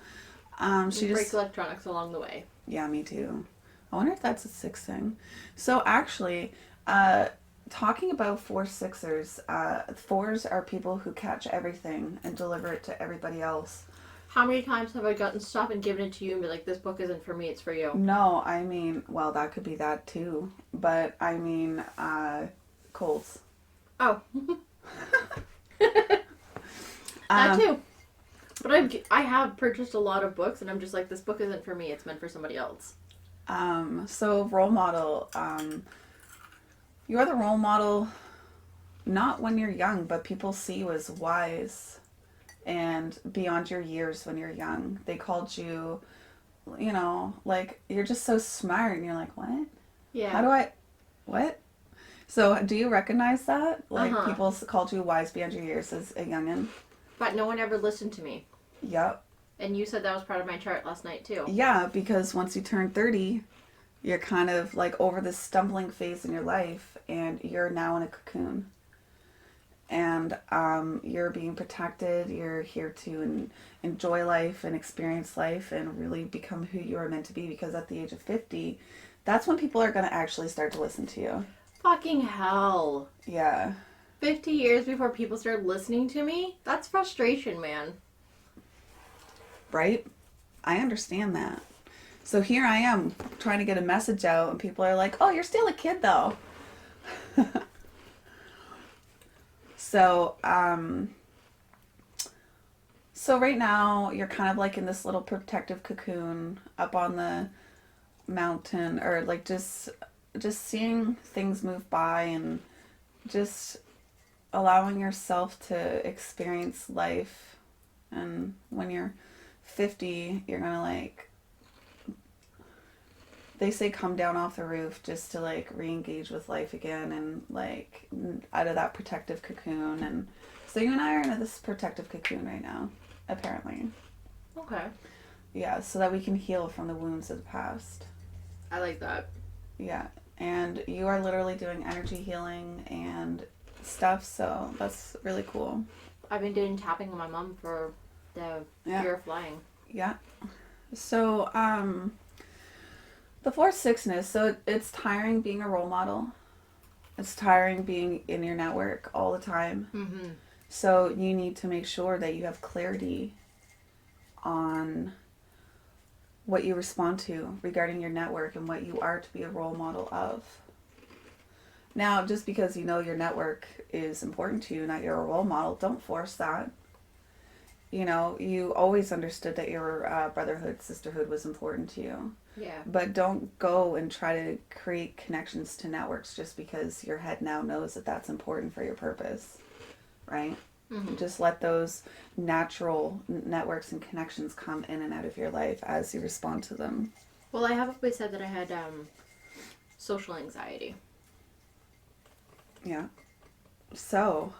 she just breaks electronics along the way. Yeah, me too. I wonder if that's a 6 thing. So actually, talking about 4/6ers, 4s are people who catch everything and deliver it to everybody else. How many times have I gotten stuff and given it to you and be like, this book isn't for me, it's for you? No, I mean, well, that could be that too. But I mean, colds. Oh. That too. But I have purchased a lot of books, and I'm just like, this book isn't for me, it's meant for somebody else. So role model, you're the role model not when you're young, but people see you as wise and beyond your years when you're young. They called you, like, you're just so smart, and you're like, what? Yeah. How do I, what? So, do you recognize that? Like, Uh-huh. people called you wise beyond your years as a youngin'? But no one ever listened to me. Yep. And you said that was part of my chart last night too. Yeah, because once you turn 30, you're kind of like over this stumbling phase in your life, and you're now in a cocoon. And you're being protected. You're here to enjoy life and experience life and really become who you are meant to be. Because at the age of 50, that's when people are going to actually start to listen to you. Fucking hell. Yeah. 50 years before people started listening to me? That's frustration, man. Right? I understand that. So here I am trying to get a message out, and people are like, oh, you're still a kid, though. So, so right now you're kind of like in this little protective cocoon up on the mountain, or like just seeing things move by and just allowing yourself to experience life. And when you're 50, you're gonna like, they say, come down off the roof just to like re-engage with life again and like out of that protective cocoon. And so you and I are in this protective cocoon right now, apparently. Okay. Yeah, so that we can heal from the wounds of the past. I like that. Yeah, and you are literally doing energy healing and stuff, so that's really cool. I've been doing tapping on my mom for the Yeah. fear of flying. Yeah. So, the fourth sickness, so it's tiring being a role model. It's tiring being in your network all the time. Mm-hmm. So you need to make sure that you have clarity on what you respond to regarding your network and what you are to be a role model of. Now, just because you know your network is important to you, not you're a role model, don't force that. You know, you always understood that your brotherhood, sisterhood was important to you. Yeah. But don't go and try to create connections to networks just because your head now knows that that's important for your purpose, right? Mm-hmm. Just let those natural networks and connections come in and out of your life as you respond to them. Well, I have always said that I had social anxiety. Yeah. So,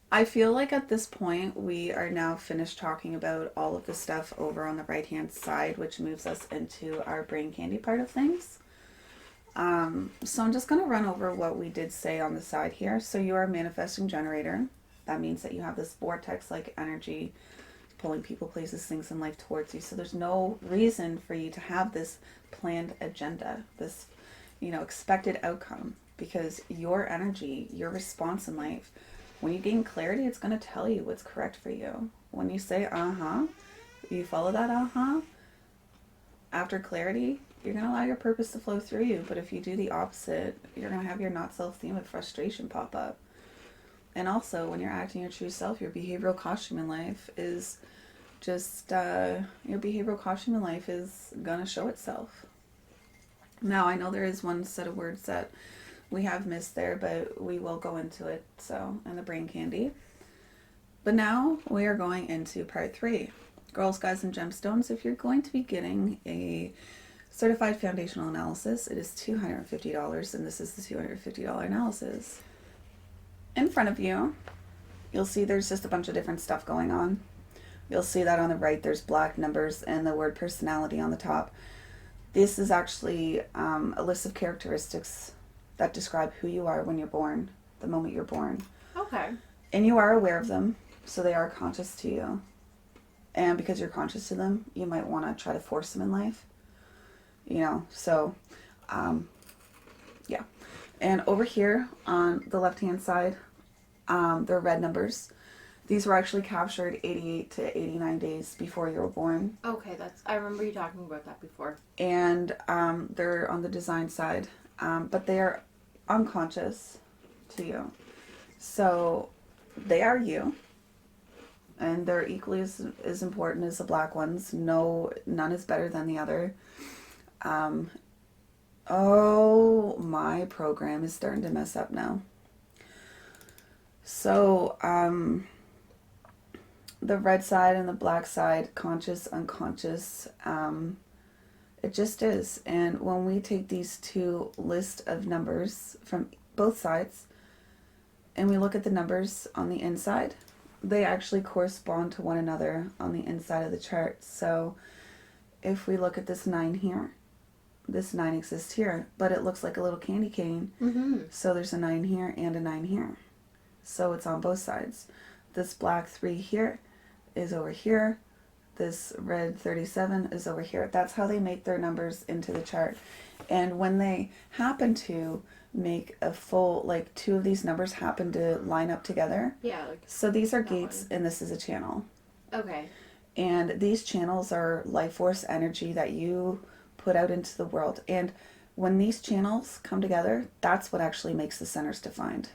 I feel like at this point we are now finished talking about all of the stuff over on the right hand side, which moves us into our brain candy part of things. So I'm just going to run over what we did say on the side here. So you are a manifesting generator. That means that you have this vortex like energy pulling people, places, things in life towards you. So there's no reason for you to have this planned agenda, this, expected outcome, because your energy, your response in life, when you gain clarity, it's going to tell you what's correct for you. When you say, you follow that, after clarity, you're going to allow your purpose to flow through you. But if you do the opposite, you're going to have your not self theme of frustration pop up. And also, when you're acting your true self, your behavioral costume in life is just, your behavioral costume in life is going to show itself. Now, I know there is one set of words that we have missed there, but we will go into it, so, in the brain candy. But now we are going into part 3. Girls, guys, and gemstones. If you're going to be getting a certified foundational analysis, it is $250, and this is the $250 analysis. In front of you, you'll see there's just a bunch of different stuff going on. You'll see that on the right there's black numbers and the word personality on the top. This is actually a list of characteristics that describe who you are when you're born, the moment you're born. Okay. And you are aware of them, so they are conscious to you. And because you're conscious to them, you might want to try to force them in life. So, yeah. And over here on the left-hand side, they're red numbers. These were actually captured 88 to 89 days before you were born. Okay, I remember you talking about that before. And they're on the design side, but they are unconscious to you. So they are you, and they're equally as important as the black ones. No, none is better than the other. Oh, my program is starting to mess up now. So, the red side and the black side, conscious, unconscious, It just is. And when we take these two lists of numbers from both sides and we look at the numbers on the inside, they actually correspond to one another on the inside of the chart. So if we look at this 9 here, this 9 exists here, but it looks like a little candy cane. Mm-hmm. So there's a 9 here and a 9 here. So it's on both sides. This black 3 here is over here. This red 37 is over here. That's how they make their numbers into the chart. And when they happen to make a full, like two of these numbers happen to line up together. Yeah. Like so these are that gates one. and this is a channel. Okay. And these channels are life force energy that you put out into the world. And when these channels come together, that's what actually makes the centers defined.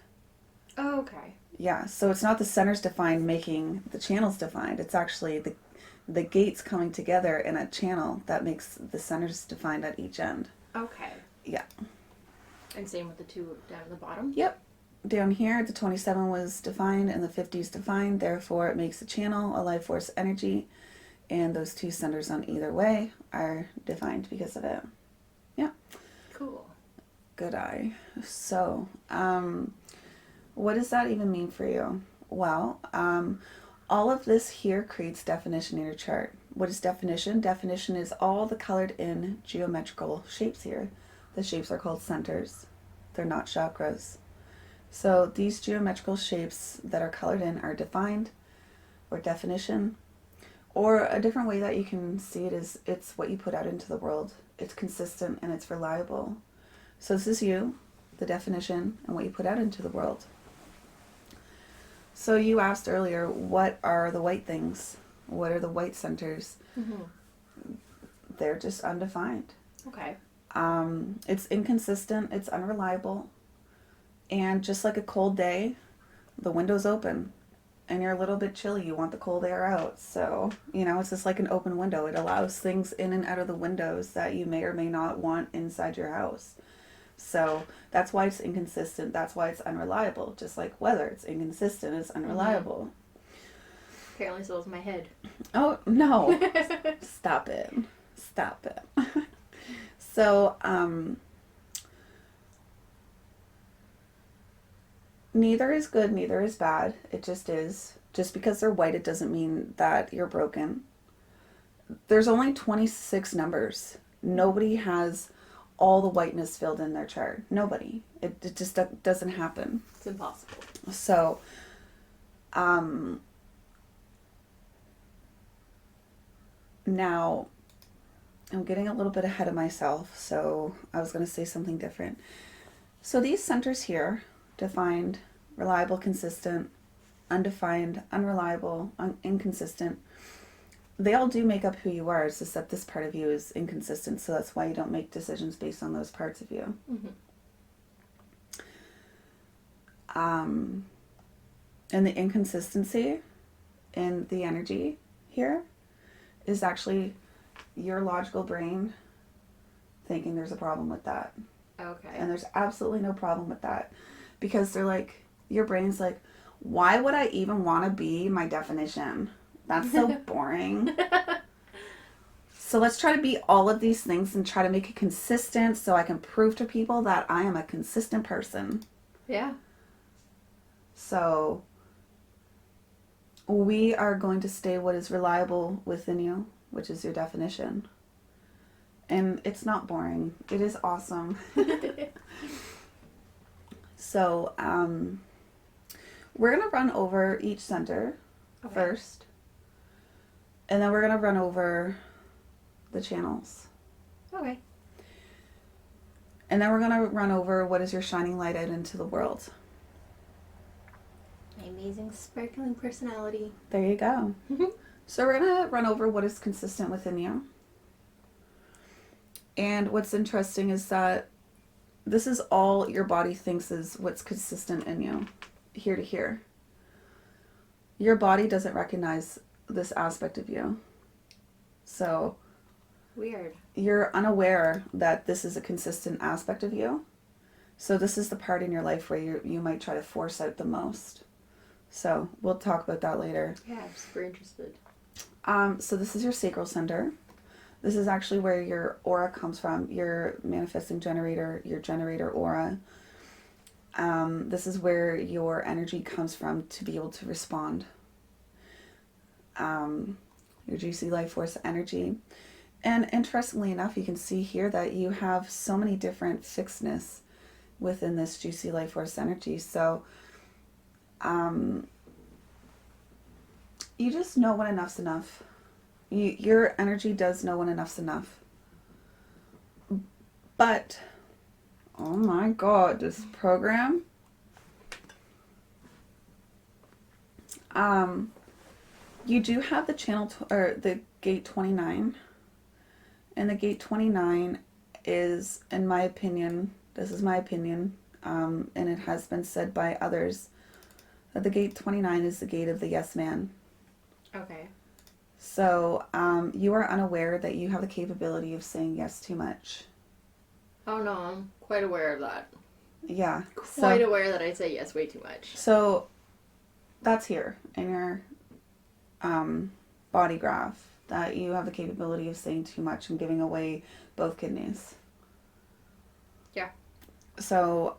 Oh, okay. Yeah, so it's not the centers defined making the channels defined. It's actually the gates coming together in a channel that makes the centers defined at each end. Okay. Yeah. And same with the two down at the bottom? Yep. Down here, the 27 was defined and the 50 is defined. Therefore, it makes a channel, a life force energy. And those two centers on either way are defined because of it. Yeah. Cool. Good eye. So, what does that even mean for you? Well, all of this here creates definition in your chart. What is definition? Definition is all the colored in geometrical shapes here. The shapes are called centers. They're not chakras. So these geometrical shapes that are colored in are defined, or definition. Or a different way that you can see it is it's what you put out into the world. It's consistent and it's reliable. So this is you, the definition, and what you put out into the world. So you asked earlier, what are the white things? What are the white centers? Mm-hmm. They're just undefined. Okay. It's inconsistent, it's unreliable, and just like a cold day, the window's open. And you're a little bit chilly, you want the cold air out. So, it's just like an open window. It allows things in and out of the windows that you may or may not want inside your house. So that's why it's inconsistent. That's why it's unreliable. Just like weather, it's inconsistent, it's unreliable. Apparently so is my head. Oh, no. Stop it. Stop it. So, neither is good, neither is bad. It just is. Just because they're white, it doesn't mean that you're broken. There's only 26 numbers. Nobody has all the whiteness filled in their chart. Nobody. It just doesn't happen. It's impossible. So, now, I'm getting a little bit ahead of myself, so I was going to say something different. So these centers here, defined, reliable, consistent, undefined, unreliable, inconsistent, they all do make up who you are. It's just that this part of you is inconsistent, so that's why you don't make decisions based on those parts of you. Mm-hmm. And the inconsistency in the energy here is actually your logical brain thinking there's a problem with that. Okay. And there's absolutely no problem with that. Because they're like, your brain's like, why would I even want to be my definition? That's so boring. So let's try to be all of these things and try to make it consistent so I can prove to people that I am a consistent person. Yeah. So we are going to stay what is reliable within you, which is your definition. And it's not boring. It is awesome. So, we're going to run over each center first. And then we're going to run over the channels. Okay. And then we're going to run over what is your shining light out into the world. My amazing sparkling personality. There you go. So we're going to run over what is consistent within you. And what's interesting is that this is all your body thinks is what's consistent in you, here to here. Your body doesn't recognize this aspect of you. So Weird. you're unaware that this is a consistent aspect of you. So this is the part in your life where you might try to force out the most. So we'll talk about that later. Yeah, I'm super interested. So this is your sacral center. This is actually where your aura comes from, your manifesting generator, your generator aura. This is where your energy comes from to be able to respond. Your juicy life force energy. And interestingly enough, you can see here that you have so many different fixedness within this juicy life force energy. So you just know when enough's enough. Your energy does know when enough's enough. But, oh my God, this program. You do have the or the gate 29. And the gate 29 is, in my opinion, this is my opinion, and it has been said by others, that the gate 29 is the gate of the yes man. Okay. So you are unaware that you have the capability of saying yes too much. Oh no, I'm quite aware of that. Yeah. Quite aware that I say yes way too much. So that's here in your body graph, that you have the capability of saying too much and giving away both kidneys. Yeah. So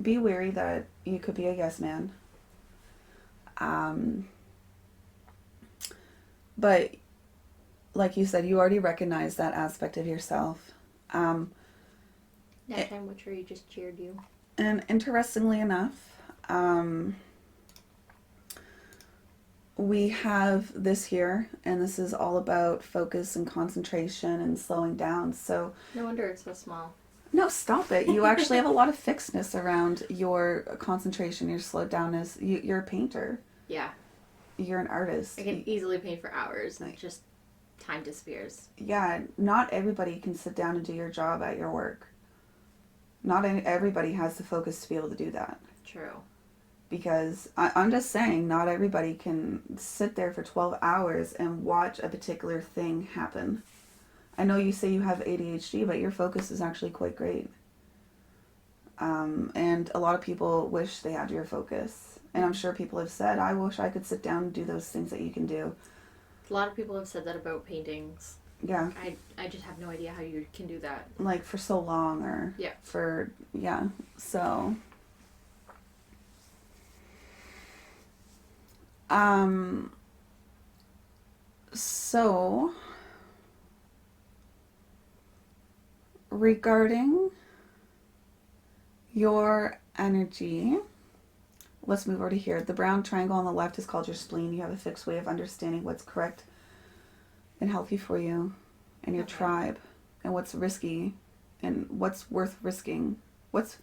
be wary that you could be a yes man. But like you said, you already recognize that aspect of yourself. That time which where you just cheered you. And interestingly enough, we have this here, and this is all about focus and concentration and slowing down. So no wonder it's so small. No, stop it. You actually have a lot of fixedness around your concentration, your slowed downness. You're a painter. Yeah. You're an artist. I can easily paint for hours and just time disappears. Yeah, not everybody can sit down and do your job at your work. Not everybody has the focus to be able to do that. True. Because I'm just saying, not everybody can sit there for 12 hours and watch a particular thing happen. I know you say you have ADHD, but your focus is actually quite great. And a lot of people wish they had your focus. And I'm sure people have said, I wish I could sit down and do those things that you can do. A lot of people have said that about paintings. Yeah. I just have no idea how you can do that. Like for so long or yeah. So regarding your energy, let's move over to here. The brown triangle on the left is called your spleen. You have a fixed way of understanding what's correct and healthy for you and your tribe, and what's risky and what's worth risking. What's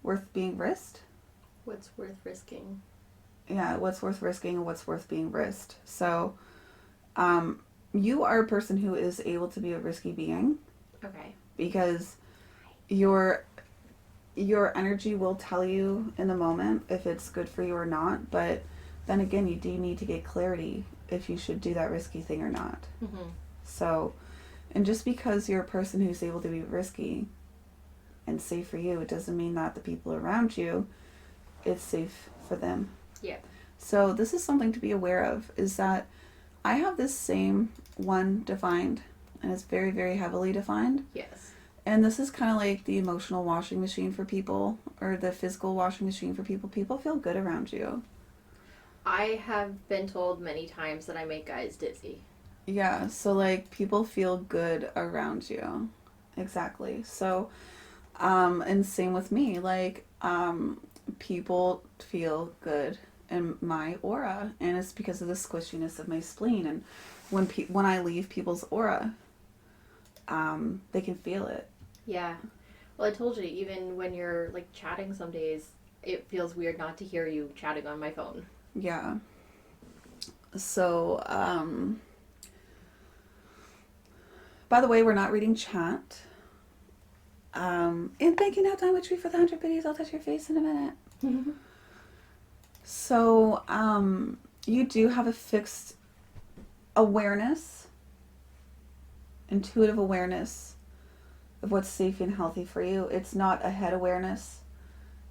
worth being risked? What's worth risking? Yeah, what's worth risking and what's worth being risked. So, you are a person who is able to be a risky being. Okay. Because your energy will tell you in the moment if it's good for you or not, but then again, you do need to get clarity if you should do that risky thing or not. Mm-hmm. So, and just because you're a person who's able to be risky and safe for you, it doesn't mean that the people around you, it's safe for them. Yeah. So this is something to be aware of, is that I have this same one defined, and it's very, very heavily defined. Yes. And this is kind of like the emotional washing machine for people, or the physical washing machine for people. People feel good around you. I have been told many times that I make guys dizzy. Yeah, so like people feel good around you. Exactly. So, and same with me. Like, people feel good in my aura, and it's because of the squishiness of my spleen. And when I leave people's aura, they can feel it. Yeah. Well, I told you, even when you're like chatting some days, it feels weird not to hear you chatting on my phone. Yeah. So, by the way, we're not reading chat. And thank you, Now Time with Tree, for the 100 videos. I'll touch your face in a minute. So, you do have a fixed awareness, intuitive awareness of what's safe and healthy for you. It's not a head awareness.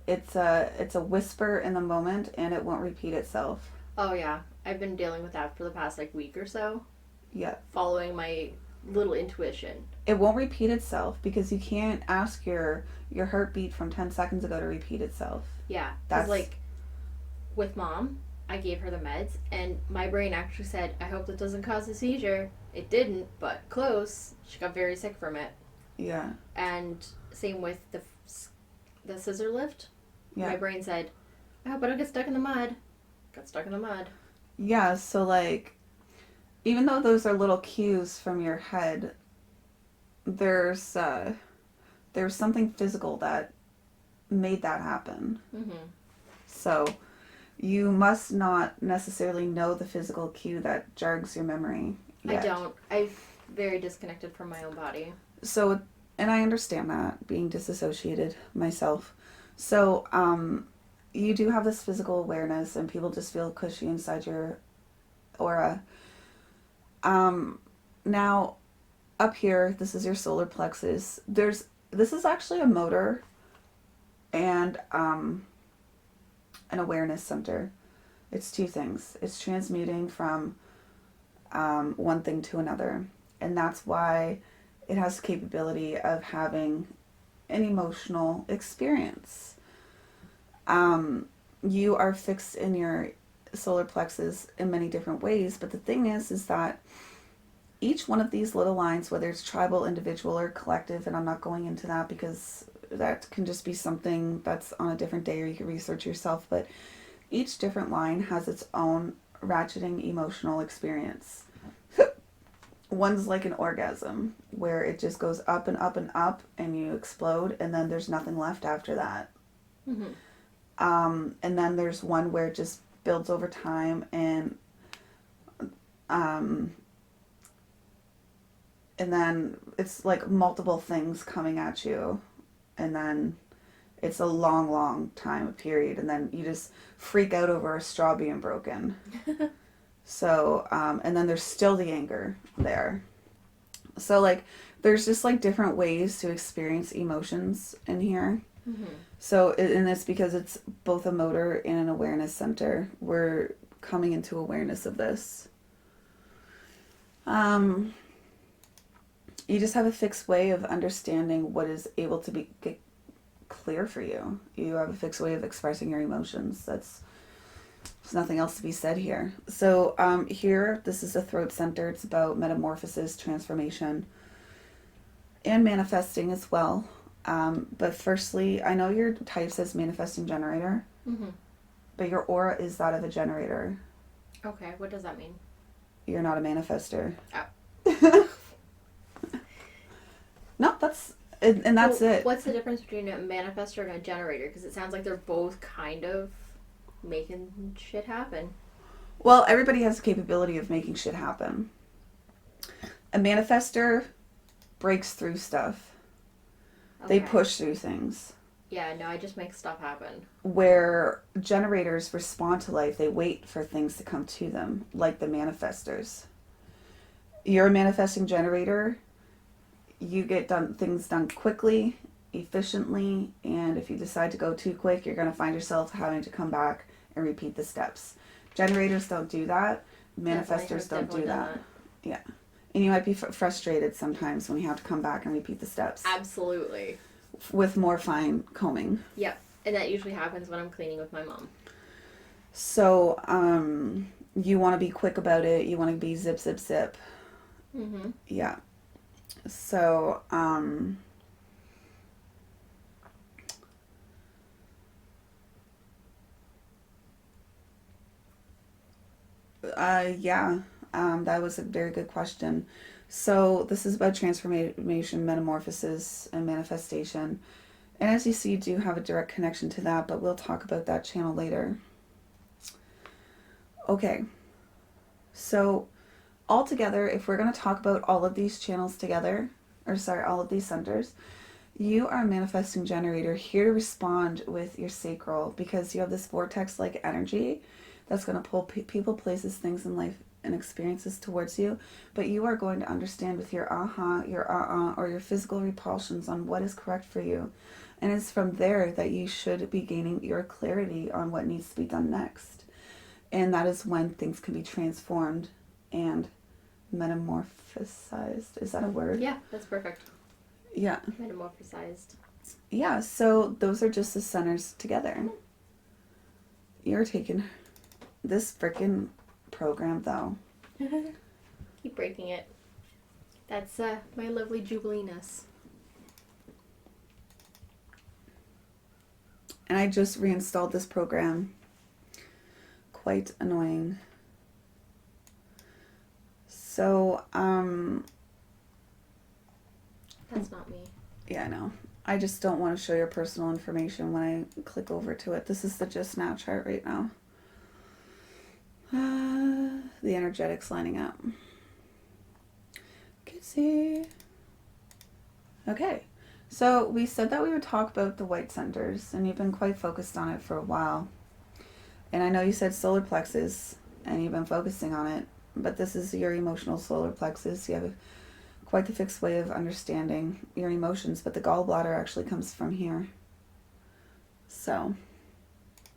It's a whisper in the moment, and it won't repeat itself. Oh yeah, I've been dealing with that for the past like week or so. Yeah. following my little intuition. It won't repeat itself because you can't ask your heartbeat from 10 seconds ago to repeat itself. Yeah, because That's like with mom, I gave her the meds, and my brain actually said, "I hope that doesn't cause a seizure." It didn't, but close. She got very sick from it. yeah. And same with the scissor lift. Yeah. My brain said, "I hope I don't get stuck in the mud." Got stuck in the mud. Yeah, so like even though those are little cues from your head, there's something physical that made that happen. Mm-hmm. So you must not necessarily know the physical cue that jogs your memory yet. I don't. I'm very disconnected from my own body. So, and I understand that, being disassociated myself. So, you do have this physical awareness, and people just feel cushy inside your aura. Now, up here, this is your solar plexus. This is actually a motor and an awareness center. It's two things. It's transmuting from one thing to another, and that's why it has the capability of having an emotional experience. You are fixed in your solar plexus in many different ways, but the thing is that each one of these little lines, whether it's tribal, individual, or collective, and I'm not going into that because that can just be something that's on a different day or you can research yourself, but each different line has its own ratcheting emotional experience. One's like an orgasm where it just goes up and up and up and you explode and then there's nothing left after that. Mm-hmm. And then there's one where it just builds over time and then it's like multiple things coming at you and then it's a long, long time period and then you just freak out over a straw being broken. So, and then there's still the anger there. So, like, there's just, like, different ways to experience emotions in here. Mm-hmm. So, and it's because it's both a motor and an awareness center. We're coming into awareness of this. You just have a fixed way of understanding what is able to get clear for you. You have a fixed way of expressing your emotions. There's nothing else to be said here. So here, this is a throat center. It's about metamorphosis, transformation, and manifesting as well. But firstly, I know your type says manifesting generator, Mm-hmm. but your aura is that of a generator. Okay, what does that mean? You're not a manifester. Oh. No, and that's well, it. What's the difference between a manifestor and a generator? Because it sounds like they're both kind of making shit happen. Well, everybody has the capability of making shit happen. A manifester breaks through stuff. Okay. They push through things. Yeah, no, I just make stuff happen. Where generators respond to life, they wait for things to come to them, like the manifestors. You're a manifesting generator. You get things done quickly, efficiently, and if you decide to go too quick, you're going to find yourself having to come back and repeat the steps. Generators don't do that. Manifestors don't do that. Yeah. And you might be frustrated sometimes when you have to come back and repeat the steps. Absolutely. With more fine combing. Yep. And that usually happens when I'm cleaning with my mom. So, you want to be quick about it. You want to be zip, zip, zip. Mm-hmm. Yeah. So, yeah, that was a very good question. So this is about transformation, metamorphosis, and manifestation. And as you see, you do have a direct connection to that, but we'll talk about that channel later. Okay. So altogether, if we're going to talk about all of these channels together, all of these centers, you are a manifesting generator here to respond with your sacral because you have this vortex-like energy that's going to pull people, places, things in life and experiences towards you, but you are going to understand with your your or your physical repulsions on what is correct for you. And it's from there that you should be gaining your clarity on what needs to be done next. And that is when things can be transformed and Metamorphosized. Is that a word? Yeah, that's perfect. Yeah. Metamorphosized. Yeah, so those are just the centers together. You're taking this frickin' program, though. Keep breaking it. That's my lovely Jubilee-ness. And I just reinstalled this program. Quite annoying. So, That's not me. yeah, I know. I just don't want to show your personal information when I click over to it. This is the Just Now chart right now. The energetics lining up. Kitsy. Okay. So we said that we would talk about the white centers, and you've been quite focused on it for a while. And I know you said solar plexus, and you've been focusing on it, but this is your emotional solar plexus. You have quite the fixed way of understanding your emotions, but the gallbladder actually comes from here. So.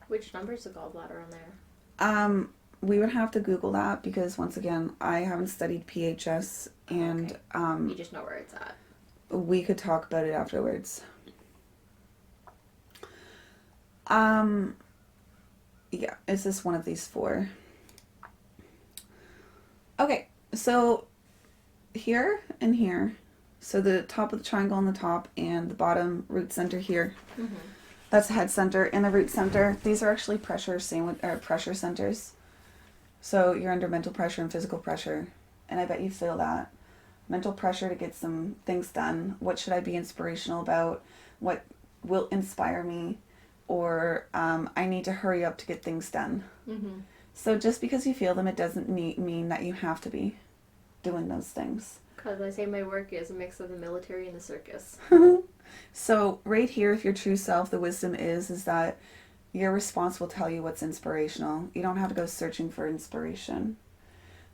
Which number's the gallbladder on there? We would have to Google that because, once again, I haven't studied PHS, and you just know where it's at. We could talk about it afterwards. Yeah, it's just one of these four. Okay, so here and here, so the top of the triangle on the top and the bottom root center here, that's the head center, and the root center, these are actually pressure centers. So you're under mental pressure and physical pressure, and I bet you feel that. Mental pressure to get some things done. What should I be inspirational about? What will inspire me? Or I need to hurry up to get things done. Mm-hmm. So just because you feel them, it doesn't mean that you have to be doing those things. Because I say my work is a mix of the military and the circus. So right here, if your true self, the wisdom is that your response will tell you what's inspirational. You don't have to go searching for inspiration.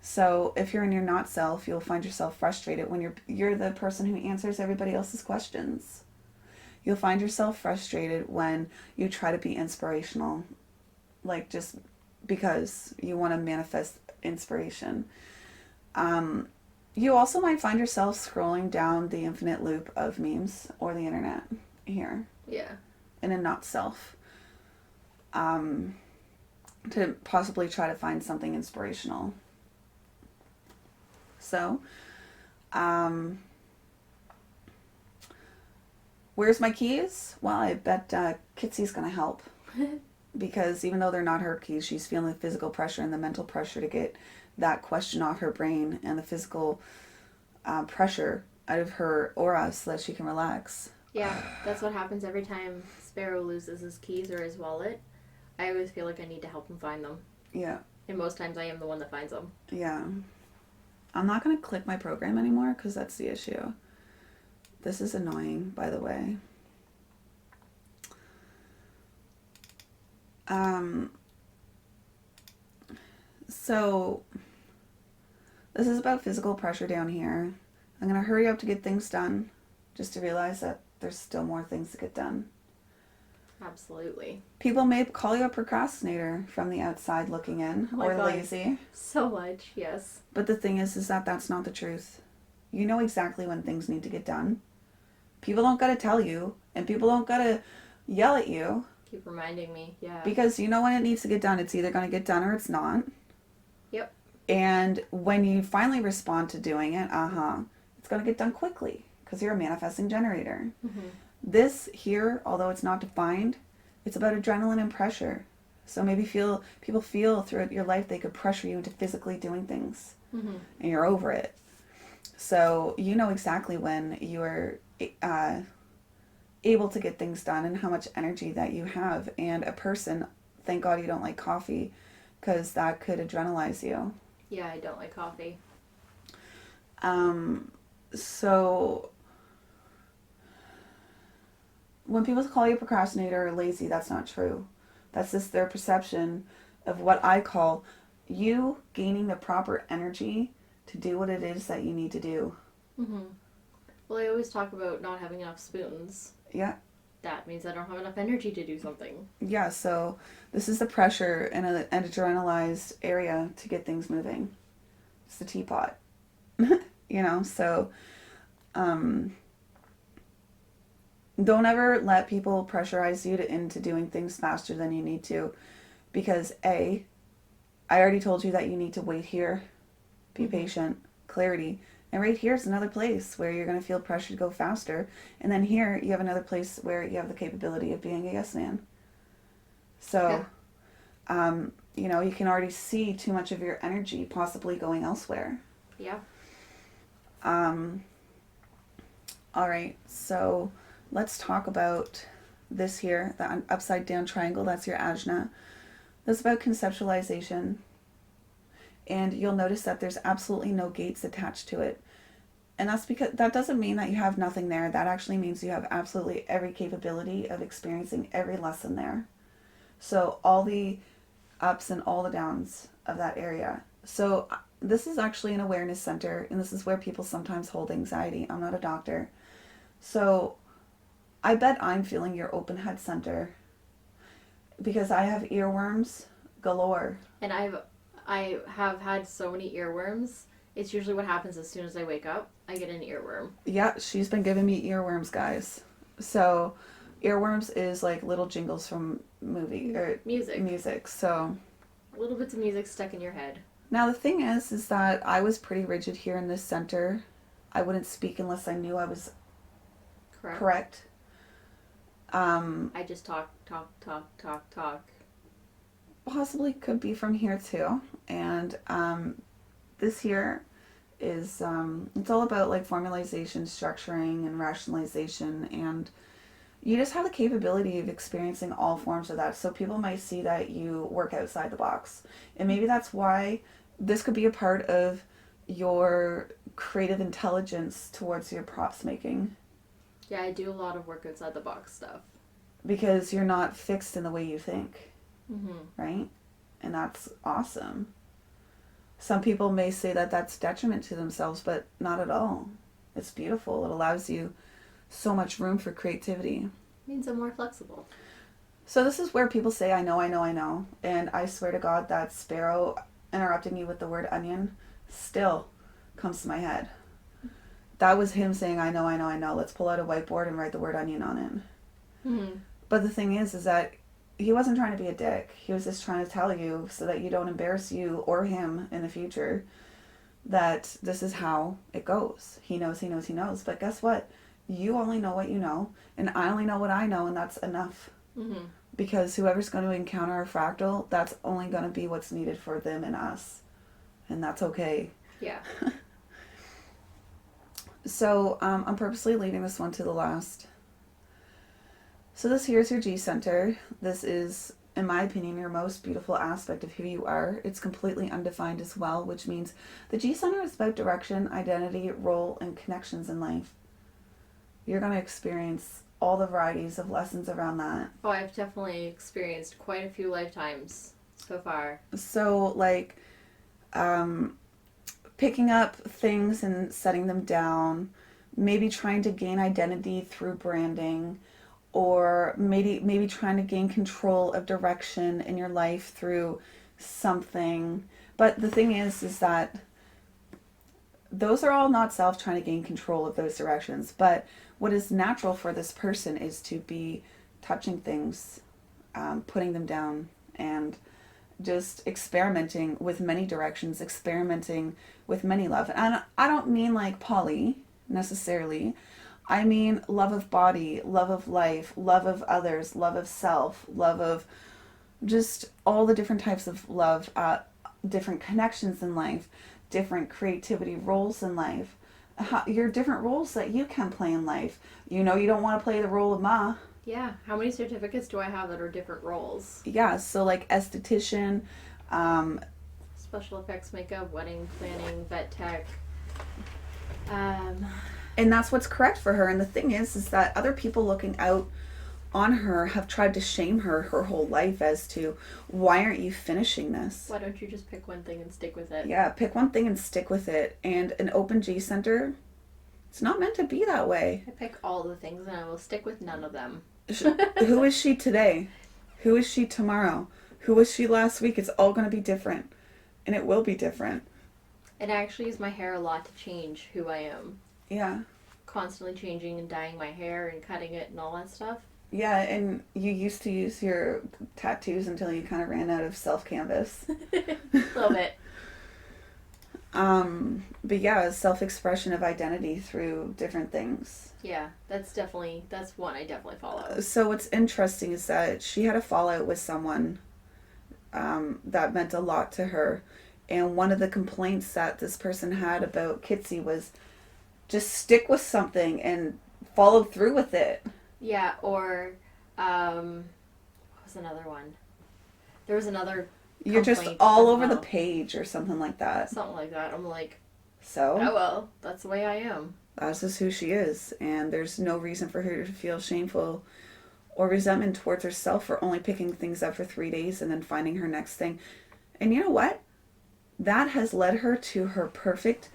So if you're in your not self, you'll find yourself frustrated when you're the person who answers everybody else's questions. You'll find yourself frustrated when you try to be inspirational, like just because you want to manifest inspiration. You also might find yourself scrolling down the infinite loop of memes or the internet here. Yeah. In a not self. To possibly try to find something inspirational. So, where's my keys? Well, I bet Kitsy's going to help. Because even though they're not her keys, she's feeling the physical pressure and the mental pressure to get that question off her brain, and the physical pressure out of her aura so that she can relax. Yeah, that's what happens every time Sparrow loses his keys or his wallet. I always feel like I need to help him find them. Yeah. And most times I am the one that finds them. Yeah. I'm not going to click my program anymore because that's the issue. This is annoying, by the way. So, this is about physical pressure down here. I'm going to hurry up to get things done, just to realize that there's still more things to get done. Absolutely. People may call you a procrastinator from the outside looking in, or lazy. So much, yes. But the thing is that that's not the truth. You know exactly when things need to get done. People don't got to tell you, and people don't got to yell at you. Keep reminding me, yeah. Because you know when it needs to get done, it's either going to get done or it's not. Yep. And when you finally respond to doing it, it's going to get done quickly because you're a manifesting generator. Mm-hmm. This here, although it's not defined, it's about adrenaline and pressure. So maybe people feel throughout your life they could pressure you into physically doing things. Mm-hmm. And you're over it. So you know exactly when you are able to get things done and how much energy that you have. And a person, thank God you don't like coffee, because that could adrenalize you. Yeah, I don't like coffee. So when people call you a procrastinator or lazy, that's not true. That's just their perception of what I call you gaining the proper energy to do what it is that you need to do. Mm-hmm. Well, I always talk about not having enough spoons. Yeah. That means I don't have enough energy to do something. Yeah, so this is the pressure in an adrenalized area to get things moving. It's the teapot. You know, so um, don't ever let people pressurize you into doing things faster than you need to, because I already told you that you need to wait here, be patient, clarity. And right here is another place where you're going to feel pressure to go faster. And then here you have another place where you have the capability of being a yes man. So, you know, you can already see too much of your energy possibly going elsewhere. Yeah. All right, so let's talk about this here, the upside down triangle. That's your ajna. That's about conceptualization. And you'll notice that there's absolutely no gates attached to it. And that's because that doesn't mean that you have nothing there. That actually means you have absolutely every capability of experiencing every lesson there. So all the ups and all the downs of that area. So this is actually an awareness center, and this is where people sometimes hold anxiety. I'm not a doctor. So I bet I'm feeling your open head center because I have earworms galore. And I have had so many earworms. It's usually what happens as soon as I wake up. I get an earworm. Yeah, she's been giving me earworms, guys. So earworms is like little jingles from movie or music. So little bits of music stuck in your head. Now the thing is that I was pretty rigid here in this center. I wouldn't speak unless I knew I was correct. I just talk. Possibly could be from here too. And this here is it's all about like formalization, structuring, and rationalization, and you just have the capability of experiencing all forms of that. So people might see that you work outside the box, and maybe that's why this could be a part of your creative intelligence towards your props making. Yeah, I do a lot of work outside the box stuff. Because you're not fixed in the way you think. Mm-hmm. Right? And that's awesome. Some people may say that that's detriment to themselves, but not at all. It's beautiful. It allows you so much room for creativity. It means I'm more flexible. So this is where people say, I know. And I swear to God that Sparrow interrupting you with the word onion still comes to my head. That was him saying, I know. Let's pull out a whiteboard and write the word onion on it. Mm-hmm. But the thing is that he wasn't trying to be a dick. He was just trying to tell you so that you don't embarrass you or him in the future that this is how it goes. He knows. But guess what? You only know what you know, and I only know what I know, and that's enough. Mm-hmm. Because whoever's going to encounter a fractal, that's only going to be what's needed for them and us. And that's okay. Yeah. So I'm purposely leaving this one to the last. So this here is your G center. This is, in my opinion, your most beautiful aspect of who you are. It's completely undefined as well, which means the G center is about direction, identity, role, and connections in life. You're going to experience all the varieties of lessons around that. Oh, I've definitely experienced quite a few lifetimes so far. So, like, picking up things and setting them down, maybe trying to gain identity through branding, or maybe trying to gain control of direction in your life through something. But the thing is that those are all not self trying to gain control of those directions. But what is natural for this person is to be touching things, putting them down, and just experimenting with many directions, experimenting with many love. And I don't mean like poly necessarily. I mean love of body, love of life, love of others, love of self, love of just all the different types of love, different connections in life, different creativity roles in life, your different roles that you can play in life. You know, you don't want to play the role of Ma. Yeah. How many certificates do I have that are different roles? Yeah, so like esthetician, special effects makeup, wedding planning, vet tech. And that's what's correct for her. And the thing is that other people looking out on her have tried to shame her whole life as to, why aren't you finishing this? Why don't you just pick one thing and stick with it? Yeah, pick one thing and stick with it. And an open G center, it's not meant to be that way. I pick all the things and I will stick with none of them. Who is she today? Who is she tomorrow? Who was she last week? It's all going to be different. And it will be different. And I actually use my hair a lot to change who I am. Yeah. Constantly changing and dyeing my hair and cutting it and all that stuff. Yeah, and you used to use your tattoos until you kind of ran out of self canvas. A little bit. But yeah, self expression of identity through different things. Yeah, that's one I definitely follow. So what's interesting is that she had a fallout with someone that meant a lot to her. And one of the complaints that this person had about Kitsy was just stick with something and follow through with it. Yeah, or what was another one? There was another You're just complaint all as over the well. page or something like that. Something like that. I'm like, So, oh well, that's the way I am. that's just who she is. And there's no reason for her to feel shameful or resentment towards herself for only picking things up for 3 days and then finding her next thing. And you know what? That has led her to her perfect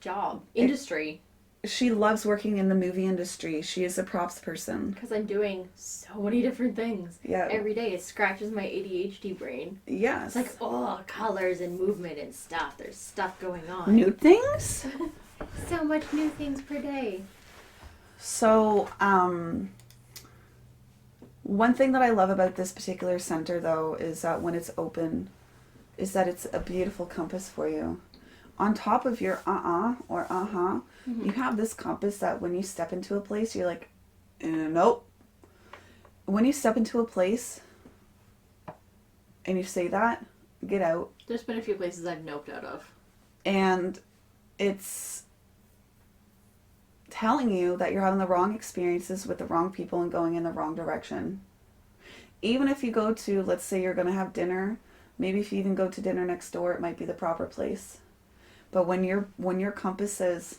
Job. Industry. She loves working in the movie industry. She is a props person. Because I'm doing so many different things. Yeah. Every day it scratches my ADHD brain. Yes. It's like, oh, colors and movement and stuff. There's stuff going on. New things? So much new things per day. So, one thing that I love about this particular center, though, is that when it's open, is that it's a beautiful compass for you. On top of your or you have this compass that when you step into a place, you're like, nope. When you step into a place and you say that, get out. There's been a few places I've noped out of. And it's telling you that you're having the wrong experiences with the wrong people and going in the wrong direction. Even if you go to, let's say you're going to have dinner, maybe if you even go to dinner next door, it might be the proper place. But when your compass says,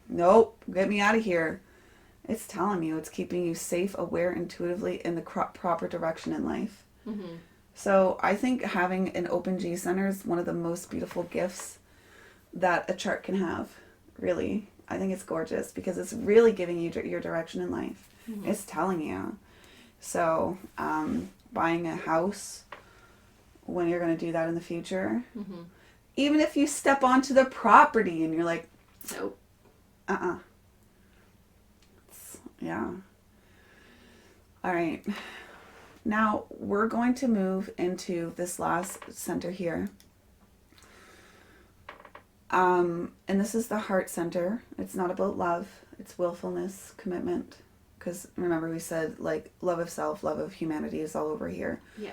nope, get me out of here, it's telling you, it's keeping you safe, aware, intuitively in the proper direction in life. Mm-hmm. So I think having an open G center is one of the most beautiful gifts that a chart can have, really. I think it's gorgeous because it's really giving you your direction in life. Mm-hmm. It's telling you. So buying a house, when you're going to do that in the future, even if you step onto the property and you're like, nope. Yeah. All right. Now we're going to move into this last center here. And this is the heart center. It's not about love. It's willfulness, commitment. Because remember we said like love of self, love of humanity is all over here. Yeah.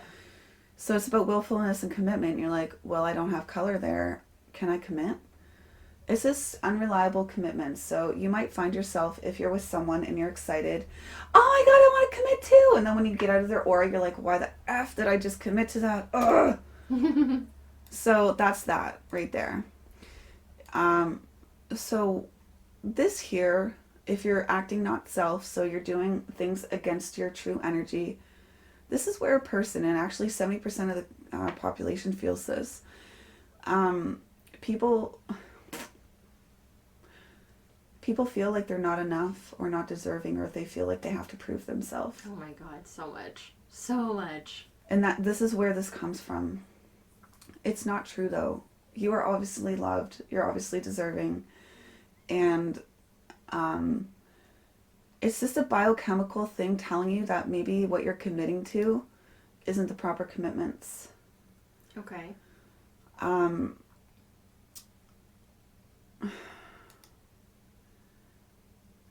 So it's about willfulness and commitment. And you're like, well, I don't have color there. Can I commit? It's this unreliable commitment. So you might find yourself, if you're with someone and you're excited, oh my God, I want to commit too. And then when you get out of their aura, you're like, why the F did I just commit to that? Ugh. So that's that right there. So this here, if you're acting not self, so you're doing things against your true energy, this is where a person, and actually 70% of the population feels this, people feel like they're not enough or not deserving, or they feel like they have to prove themselves. Oh my God, so much. So much. And this is where this comes from. It's not true though. You are obviously loved. You're obviously deserving. And it's just a biochemical thing telling you that maybe what you're committing to isn't the proper commitments. Okay.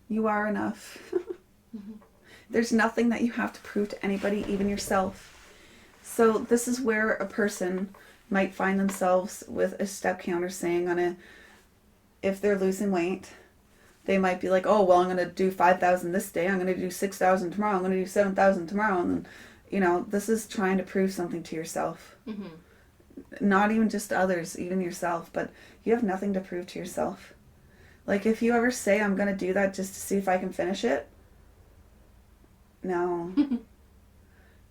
You are enough. There's nothing that you have to prove to anybody, even yourself. So this is where a person might find themselves with a step counter saying if they're losing weight, they might be like, oh, well, I'm going to do 5,000 this day. I'm going to do 6,000 tomorrow. I'm going to do 7,000 tomorrow. And then, this is trying to prove something to yourself. Not even just to others, even yourself. But you have nothing to prove to yourself. Like, if you ever say, I'm going to do that just to see if I can finish it, no.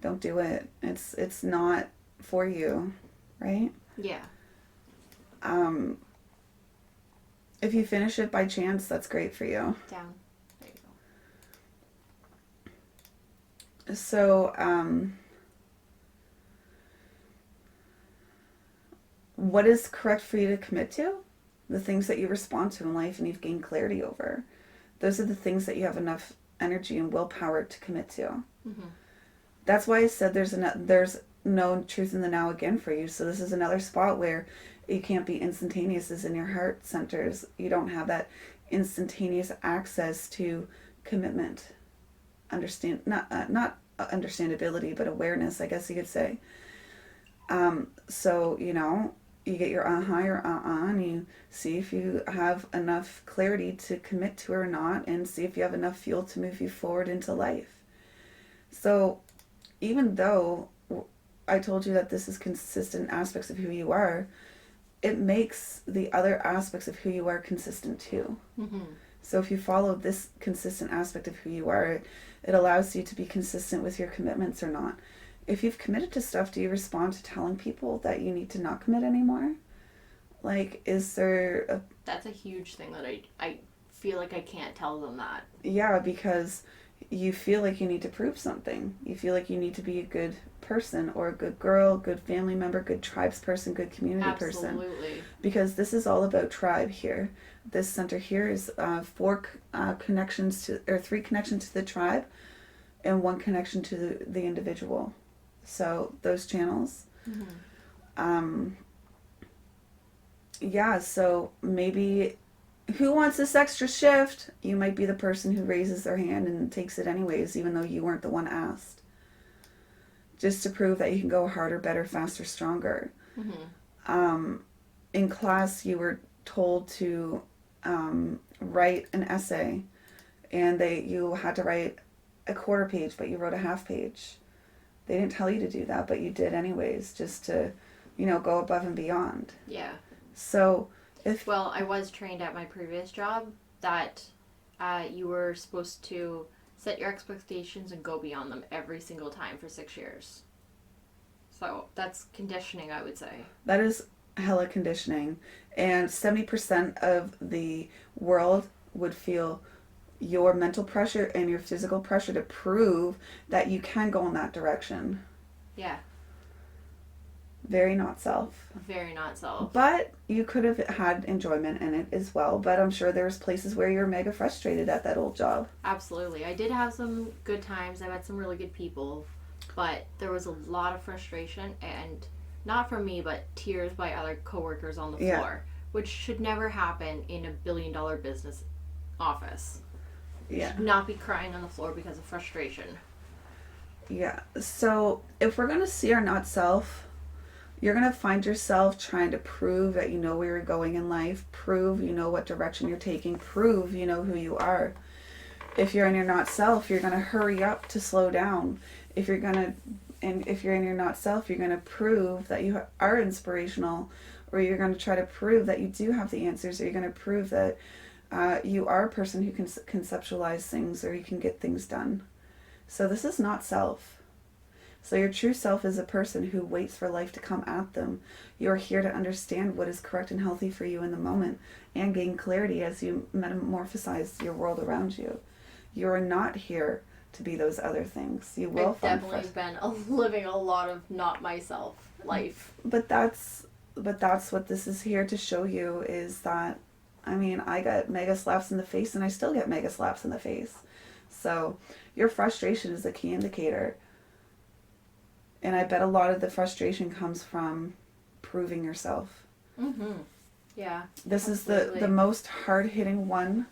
Don't do it. It's not for you, right? Yeah. If you finish it by chance, that's great for you. Down. There you go. So, what is correct for you to commit to? The things that you respond to in life and you've gained clarity over. Those are the things that you have enough energy and willpower to commit to. Mm-hmm. That's why I said there's no truth in the now again for you. So this is another spot where you can't be instantaneous as in your heart centers. You don't have that instantaneous access to commitment. Not understandability, but awareness, I guess you could say. So, you get your or and you see if you have enough clarity to commit to or not, and see if you have enough fuel to move you forward into life. So, even though I told you that this is consistent aspects of who you are, it makes the other aspects of who you are consistent too. Mm-hmm. So if you follow this consistent aspect of who you are, it allows you to be consistent with your commitments or not. If you've committed to stuff, do you respond to telling people that you need to not commit anymore? Like, is there a... That's a huge thing that I feel like I can't tell them that. Yeah, because you feel like you need to prove something. You feel like you need to be a good person or a good girl, good family member, good tribes person, good community person. Absolutely. Because this is all about tribe here. This center here is three connections to the tribe and one connection to the individual. So those channels. Mm-hmm. Yeah, so maybe who wants this extra shift? You might be the person who raises their hand and takes it anyways, even though you weren't the one asked. Just to prove that you can go harder, better, faster, stronger. Mm-hmm. In class, you were told to write an essay, and you had to write a quarter page, but you wrote a half page. They didn't tell you to do that, but you did anyways, just to, go above and beyond. Yeah. So Well, I was trained at my previous job that you were supposed to set your expectations and go beyond them every single time for 6 years. So that's conditioning, I would say. That is hella conditioning. And 70% of the world would feel your mental pressure and your physical pressure to prove that you can go in that direction. Yeah. Very not self. Very not self. But you could have had enjoyment in it as well. But I'm sure there's places where you're mega frustrated at that old job. Absolutely. I did have some good times. I met some really good people. But there was a lot of frustration, and not from me, but tears by other coworkers on the floor, which should never happen in a billion-dollar business office. You should not be crying on the floor because of frustration. Yeah. So if we're going to see our not self, you're going to find yourself trying to prove that you know where you're going in life, prove you know what direction you're taking, prove you know who you are. If you're in your not self, you're going to hurry up to slow down. If you're in your not self, you're going to prove that you are inspirational, or you're going to try to prove that you do have the answers, or you're going to prove that you are a person who can conceptualize things, or you can get things done. So this is not self. So your true self is a person who waits for life to come at them. You're here to understand what is correct and healthy for you in the moment and gain clarity as you metamorphosize your world around you. You're not here to be those other things. You will I've definitely been living a lot of not myself life. But that's what this is here to show you, is that, I got mega slaps in the face and I still get mega slaps in the face. So your frustration is a key indicator. And I bet a lot of the frustration comes from proving yourself. Mm-hmm. Yeah. This absolutely. is the most hard-hitting one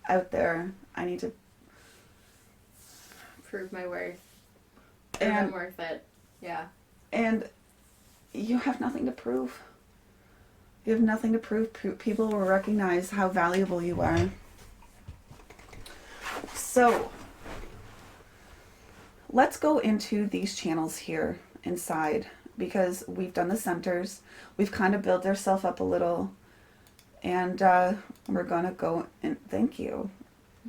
out there. I need to prove my worth. Prove I'm worth it. Yeah. And you have nothing to prove. You have nothing to prove. People will recognize how valuable you are. So let's go into these channels here inside, because we've done the centers. We've kind of built ourselves up a little. And we're going to go and thank you.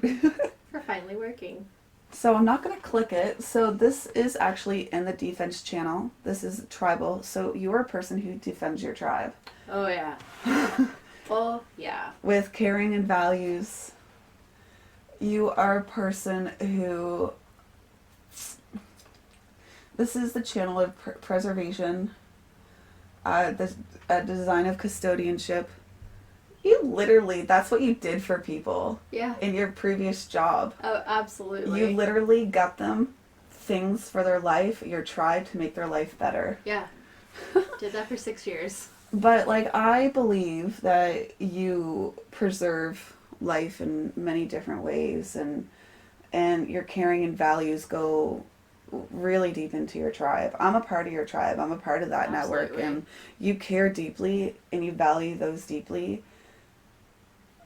For finally working. So I'm not going to click it. So this is actually in the defense channel. This is tribal. So you're a person who defends your tribe. Oh, yeah. Oh, yeah. With caring and values. You are a person who... This is the channel of preservation. the design of custodianship. You literally, that's what you did for people Yeah. in your previous job. Oh, absolutely. You literally got them things for their life, your tribe, to make their life better. Yeah. Did that for 6 years. But, like, I believe that you preserve life in many different ways, and your caring and values go really deep into your tribe. I'm a part of your tribe. I'm a part of that network, Absolutely. and you care deeply and you value those deeply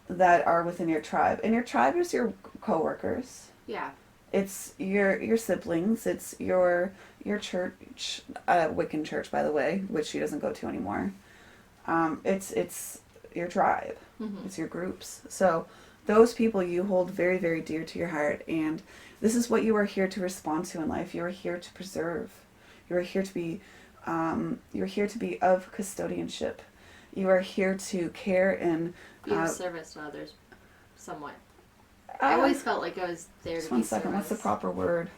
that are within your tribe. And your tribe is your coworkers. Yeah. It's your siblings. It's your church, Wiccan church, by the way, which she doesn't go to anymore. It's your tribe. Mm-hmm. It's your groups. So those people you hold very, very dear to your heart, and this is what you are here to respond to in life. You are here to preserve. You are here to be. You're here to be of custodianship. You are here to care and Be of service to others, somewhat. I always felt like I was there to just be one second. service. What's the proper word?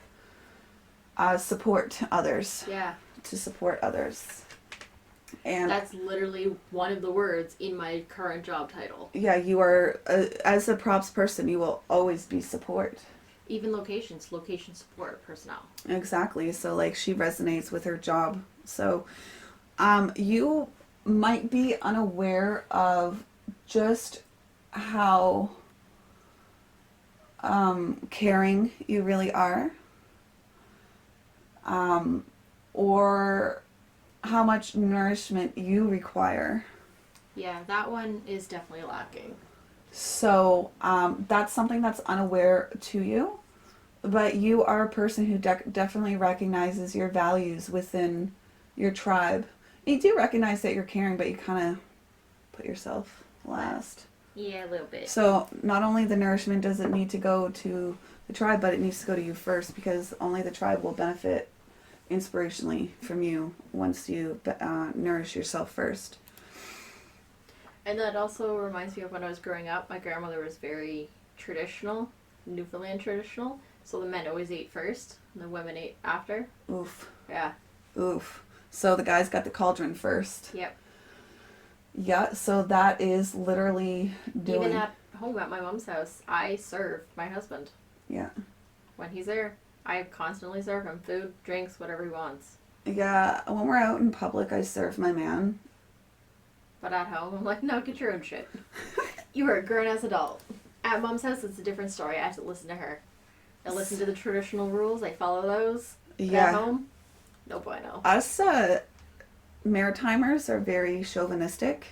Support others. Yeah. To support others. And that's literally one of the words in my current job title. Yeah, you are, as a props person, you will always be support. Even location support personnel. Exactly. So, like, she resonates with her job. So, you might be unaware of just how caring you really are, or how much nourishment you require. Yeah, that one is definitely lacking. So that's something that's unaware to you, but you are a person who definitely recognizes your values within your tribe. You do recognize that you're caring, but you kind of put yourself last. Yeah, a little bit. So not only the nourishment does it need to go to the tribe, but it needs to go to you first, because only the tribe will benefit inspirationally from you once you nourish yourself first. And that also reminds me of when I was growing up. My grandmother was very traditional, Newfoundland traditional. So the men always ate first, and the women ate after. Oof. Yeah. Oof. So the guys got the cauldron first. Yep. Yeah, so that is literally doing... Even at home at my mom's house, I serve my husband. Yeah. When he's there, I constantly serve him food, drinks, whatever he wants. Yeah, when we're out in public, I serve my man. But at home, I'm like, no, get your own shit. You are a grown-ass adult. At mom's house, it's a different story. I have to listen to her. I listen to the traditional rules. I follow those. But Yeah. at home, no bueno. Us Maritimers are very chauvinistic.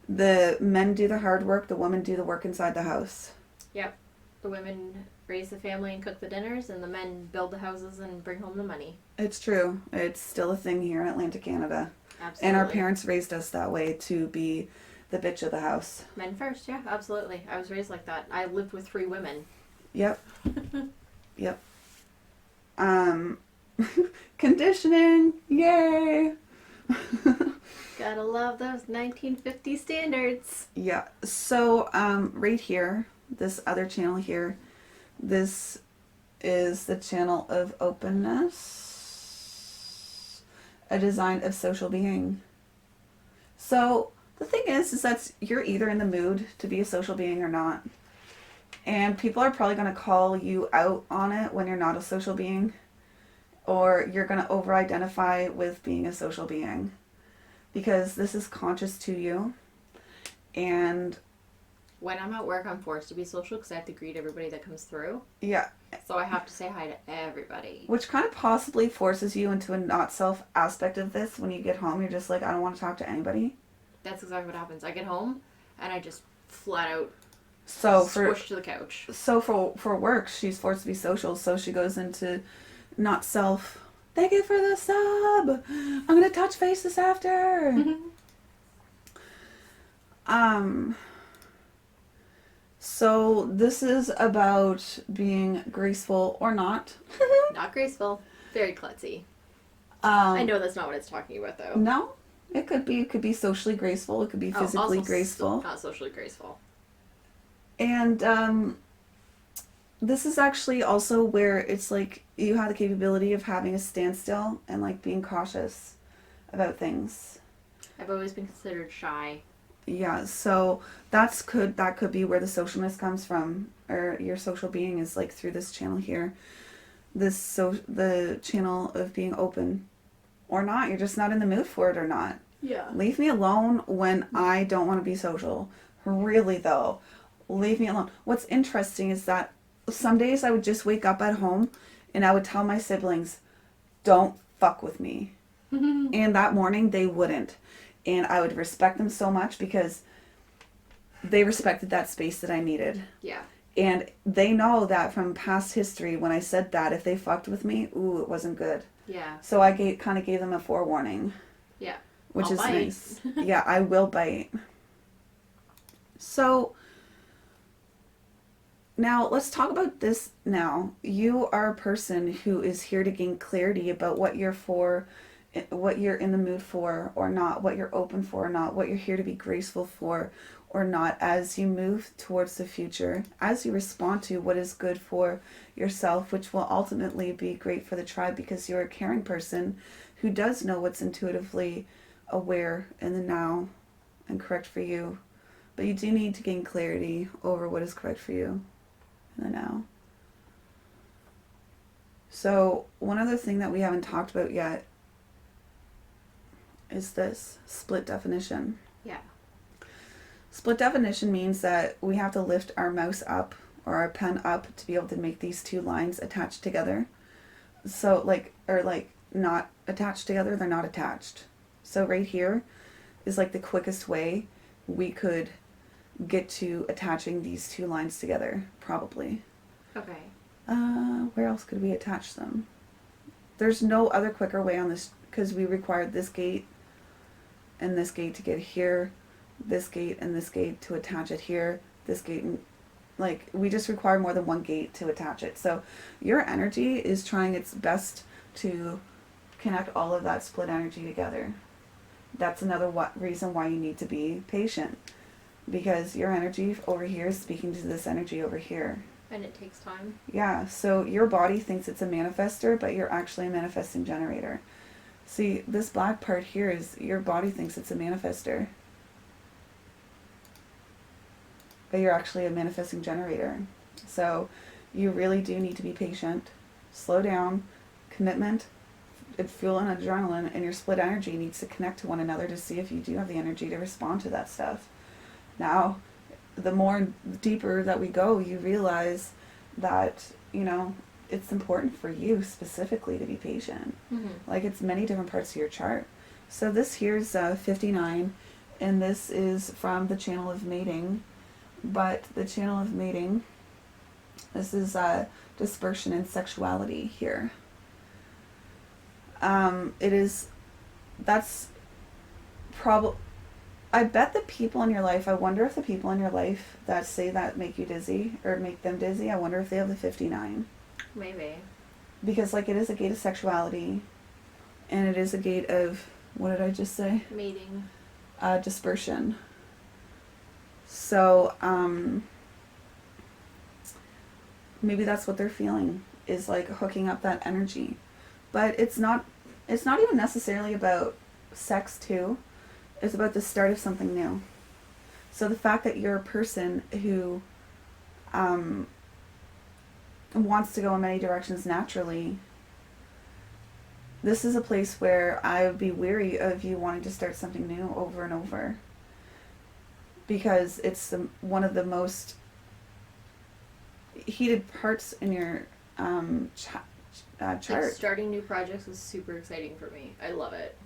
The men do the hard work, the women do the work inside the house. Yep. The women raise the family and cook the dinners, and the men build the houses and bring home the money. It's true. It's still a thing here in Atlantic Canada. Absolutely. And our parents raised us that way, to be the bitch of the house. Men first, yeah, absolutely. I was raised like that. I lived with 3 women. Yep. Yep. Conditioning, yay! Gotta love those 1950 standards. Yeah. So, right here, this other channel here, this is the channel of openness, a design of social being. So, the thing is that you're either in the mood to be a social being or not. And people are probably going to call you out on it when you're not a social being. Or you're going to over-identify with being a social being. Because this is conscious to you. And when I'm at work, I'm forced to be social because I have to greet everybody that comes through. Yeah. So I have to say hi to everybody. Which kind of possibly forces you into a not-self aspect of this. When you get home, you're just like, I don't want to talk to anybody. That's exactly what happens. I get home, and I just flat out squish to the couch. So for work, she's forced to be social, so she goes into not self. Thank you for the sub. I'm going to touch face this after. So this is about being graceful or not. Not graceful. Very klutzy. I know that's not what it's talking about, though. No, it could be. It could be socially graceful. It could be physically graceful. Not socially graceful. And this is actually also where it's like you have the capability of having a standstill and like being cautious about things. I've always been considered shy. Yeah, so that could be where the socialness comes from, or your social being is like through this channel here. The channel of being open or not. You're just not in the mood for it or not. Yeah. Leave me alone when I don't want to be social. Really though, leave me alone. What's interesting is that some days I would just wake up at home and I would tell my siblings, "Don't fuck with me." And that morning they wouldn't. And I would respect them so much because they respected that space that I needed. Yeah. And they know that from past history, when I said that, if they fucked with me, ooh, it wasn't good. Yeah. So I kind of gave them a forewarning. Yeah. Which I'll is bite. nice. Yeah, I will bite. So now let's talk about this now. You are a person who is here to gain clarity about what you're for, what you're in the mood for or not, what you're open for or not, what you're here to be graceful for or not as you move towards the future, as you respond to what is good for yourself, which will ultimately be great for the tribe because you're a caring person who does know what's intuitively aware in the now and correct for you. But you do need to gain clarity over what is correct for you in the now. So one other thing that we haven't talked about yet is this split definition. Yeah. Split definition means that we have to lift our mouse up or our pen up to be able to make these two lines attached together. So not attached together, they're not attached. So right here is like the quickest way we could get to attaching these two lines together, probably. Okay. Where else could we attach them? There's no other quicker way on this because we required this gate and this gate to get here, this gate and this gate to attach it here, this gate and we just require more than one gate to attach it. So your energy is trying its best to connect all of that split energy together. That's another reason why you need to be patient because your energy over here is speaking to this energy over here. And it takes time. Yeah, so your body thinks it's a manifester, but you're actually a manifesting generator. See, this black part here is your body thinks it's a manifester, but you're actually a manifesting generator. So you really do need to be patient, slow down, commitment, fuel and adrenaline, and your split energy needs to connect to one another to see if you do have the energy to respond to that stuff. Now, the more deeper that we go, you realize that, it's important for you specifically to be patient. Mm-hmm. It's many different parts of your chart. So this here's 59, and this is from the channel of mating. But the channel of mating, this is dispersion and sexuality here. That's probably, I bet the people in your life, I wonder if the people in your life that say that make you dizzy or make them dizzy, I wonder if they have the 59. Maybe. Because it is a gate of sexuality and it is a gate of, what did I just say? Mating. Dispersion. So, maybe that's what they're feeling is hooking up that energy. But it's not even necessarily about sex too. It's about the start of something new. So the fact that you're a person who wants to go in many directions naturally, this is a place where I would be weary of you wanting to start something new over and over. Because it's one of the most heated parts in your chart. Starting new projects is super exciting for me. I love it.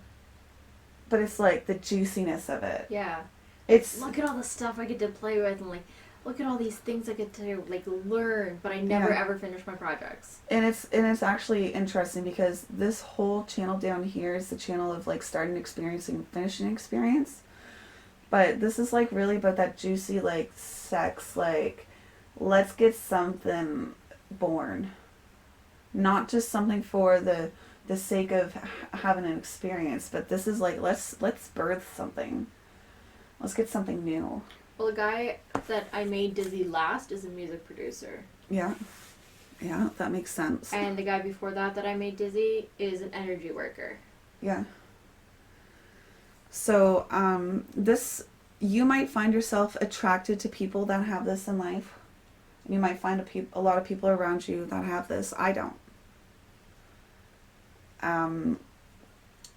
But it's the juiciness of it. Yeah. It's look at all the stuff I get to play with and look at all these things I get to learn, but I never ever finish my projects. And it's actually interesting because this whole channel down here is the channel of starting experience and finishing experience. But this is really about that juicy sex, let's get something born. Not just something for the sake of having an experience, but this is let's birth something. Let's get something new. Well, the guy that I made dizzy last is a music producer. Yeah. Yeah, that makes sense. And the guy before that I made dizzy is an energy worker. Yeah. So, this, you might find yourself attracted to people that have this in life. You might find a lot of people around you that have this. I don't.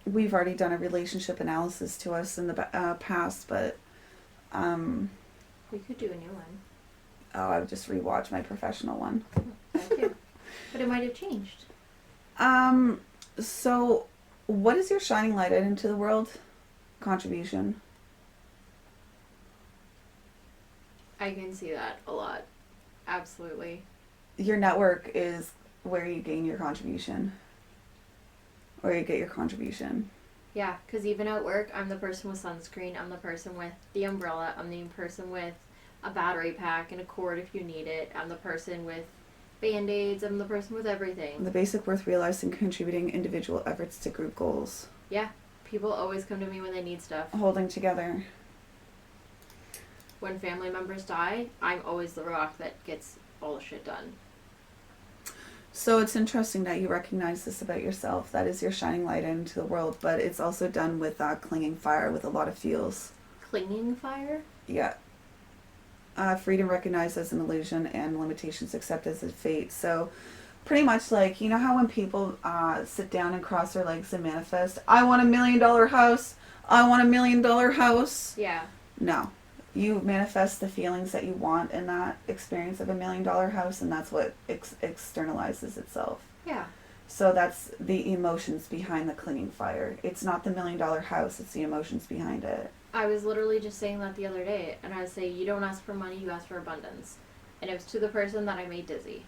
We've already done a relationship analysis to us in the past, but We could do a new one. I would just rewatch my professional one. Thank you. But it might have changed. So, what is your shining light out into the world? Contribution. I can see that a lot. Absolutely. Your network is where you gain your contribution. Or you get your contribution. Yeah, because even at work, I'm the person with sunscreen, I'm the person with the umbrella, I'm the person with a battery pack and a cord if you need it, I'm the person with band-aids, I'm the person with everything. The basic worth realizing contributing individual efforts to group goals. Yeah, people always come to me when they need stuff. Holding together. When family members die, I'm always the rock that gets all the shit done. So it's interesting that you recognize this about yourself. That is your shining light into the world, but it's also done with clinging fire with a lot of feels. Clinging fire? Yeah. Freedom recognized as an illusion and limitations accepted as a fate. So pretty much like, you know how when people sit down and cross their legs and manifest, I want $1 million house, I want $1 million house. Yeah. No. You manifest the feelings that you want in that experience of $1 million house, and that's what externalizes itself. Yeah. So that's the emotions behind the clinging fire. It's not the $1 million house, it's the emotions behind it. I was literally just saying that the other day, and I would say, you don't ask for money, you ask for abundance. And it was to the person that I made dizzy.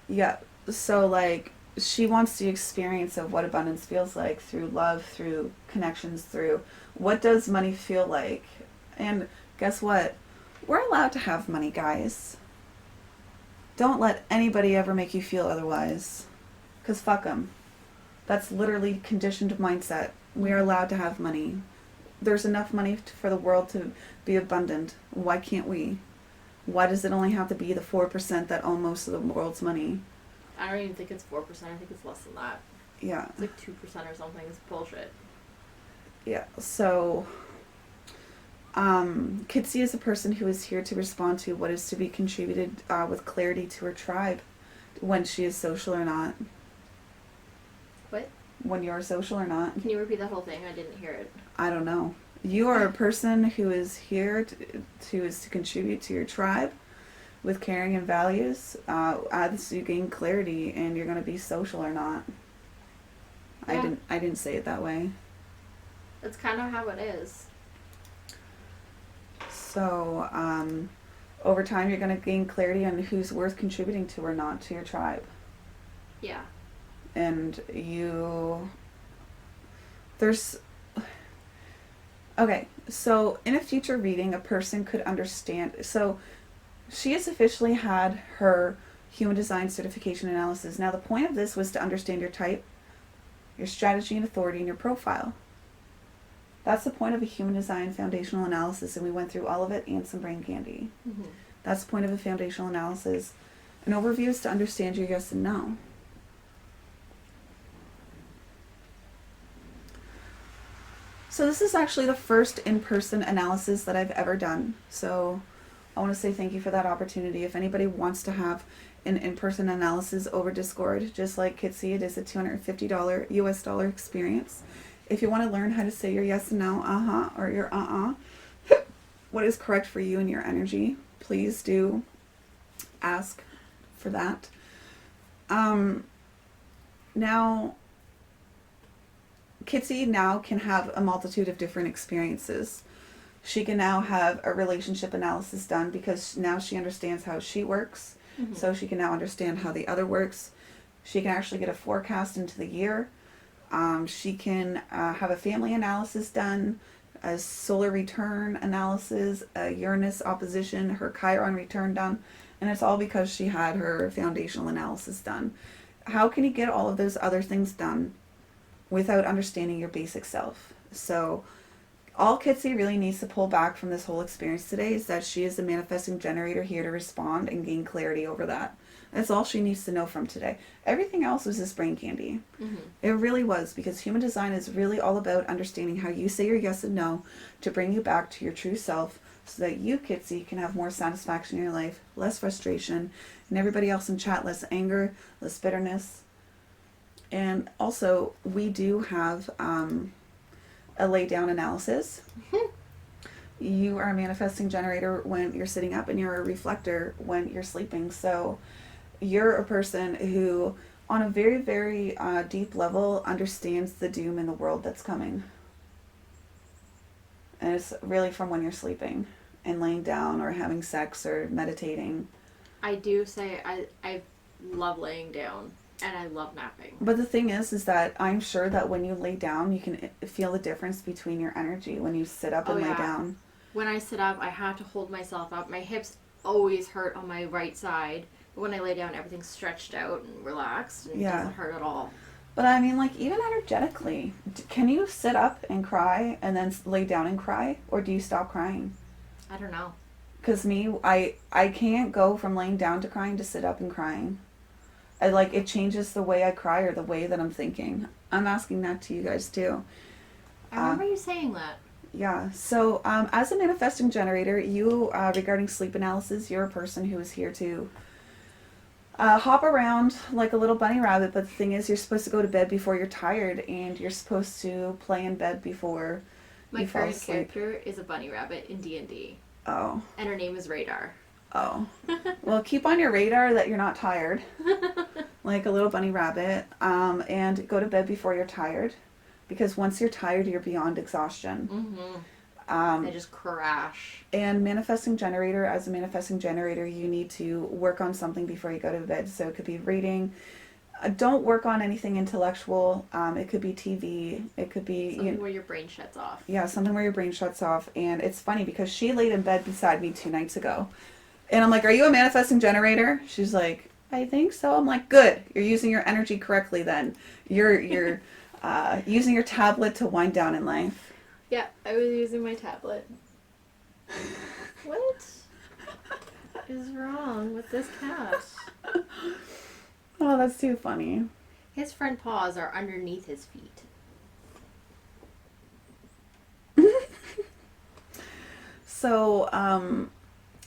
Yeah, so like, she wants the experience of what abundance feels like through love, through connections, through what does money feel like. And guess what? We're allowed to have money, guys. Don't let anybody ever make you feel otherwise. Because fuck them. That's literally conditioned mindset. We are allowed to have money. There's enough money for the world to be abundant. Why can't we? Why does it only have to be the 4% that own most of the world's money? I don't even think it's 4%, I think it's less than that. Yeah. It's like 2% or something, it's bullshit. Yeah, so Kitsy is a person who is here to respond to what is to be contributed with clarity to her tribe when she is social or not. What? When you're social or not. Can you repeat that whole thing? I didn't hear it. I don't know. You are a person who is here to contribute to your tribe with caring and values as you gain clarity, and you're going to be social or not. Yeah. I didn't say it that way. That's kind of how it is. So, over time, you're going to gain clarity on who's worth contributing to or not to your tribe. Yeah. And okay, so in a future reading, a person could understand, so she has officially had her human design certification analysis. Now, the point of this was to understand your type, your strategy and authority, and your profile. That's the point of a human design foundational analysis, and we went through all of it and some brain candy. Mm-hmm. That's the point of a foundational analysis. An overview is to understand your yes and no. So this is actually the first in-person analysis that I've ever done. So I want to say thank you for that opportunity. If anybody wants to have an in-person analysis over Discord, just like Kitsy, it is a $250 US dollar experience. If you want to learn how to say your yes and no, or your what is correct for you and your energy, please do ask for that. Now, Kitsy now can have a multitude of different experiences. She can now have a relationship analysis done because now she understands how she works. Mm-hmm. So she can now understand how the other works. She can actually get a forecast into the year. She can have a family analysis done, a solar return analysis, a Uranus opposition, her Chiron return done, and it's all because she had her foundational analysis done. How can you get all of those other things done without understanding your basic self? So all Kitsy really needs to pull back from this whole experience today is that she is the manifesting generator here to respond and gain clarity over that. That's all she needs to know from today. Everything else was just brain candy. Mm-hmm. It really was, because human design is really all about understanding how you say your yes and no to bring you back to your true self, so that you, Kitsy, can have more satisfaction in your life, less frustration, and everybody else in chat, less anger, less bitterness. And also, we do have a lay down analysis. You are a manifesting generator when you're sitting up, and you're a reflector when you're sleeping. So you're a person who, on a very, very deep level, understands the doom in the world that's coming. And it's really from when you're sleeping and laying down or having sex or meditating. I do say I love laying down and I love napping. But the thing is that I'm sure that when you lay down, you can feel the difference between your energy when you sit up and lay down. When I sit up, I have to hold myself up. My hips always hurt on my right side. But when I lay down, everything's stretched out and relaxed, and it doesn't hurt at all. But I mean, like, even energetically, can you sit up and cry and then lay down and cry? Or do you stop crying? I don't know. Because me, I can't go from laying down to crying to sit up and crying. It changes the way I cry or the way that I'm thinking. I'm asking that to you guys too. I remember you saying that. Yeah. So as a manifesting generator, you, regarding sleep analysis, you're a person who is here to hop around like a little bunny rabbit. But the thing is, you're supposed to go to bed before you're tired, and you're supposed to play in bed before you fall asleep. My current character is a bunny rabbit in D&D. Oh. And her name is Radar. Oh. Well, keep on your radar that you're not tired. Like a little bunny rabbit. And go to bed before you're tired. Because once you're tired, you're beyond exhaustion. Mm-hmm. I just crash. And manifesting generator, as a manifesting generator, you need to work on something before you go to bed. So it could be reading. Don't work on anything intellectual. It could be TV. It could be... Something where your brain shuts off. Yeah, something where your brain shuts off. And it's funny because she laid in bed beside me 2 nights ago. And I'm like, are you a manifesting generator? She's like, I think so. I'm like, good. You're using your energy correctly then. You're using your tablet to wind down in life. Yeah, I was using my tablet. What is wrong with this cat? Oh, that's too funny. His front paws are underneath his feet. So,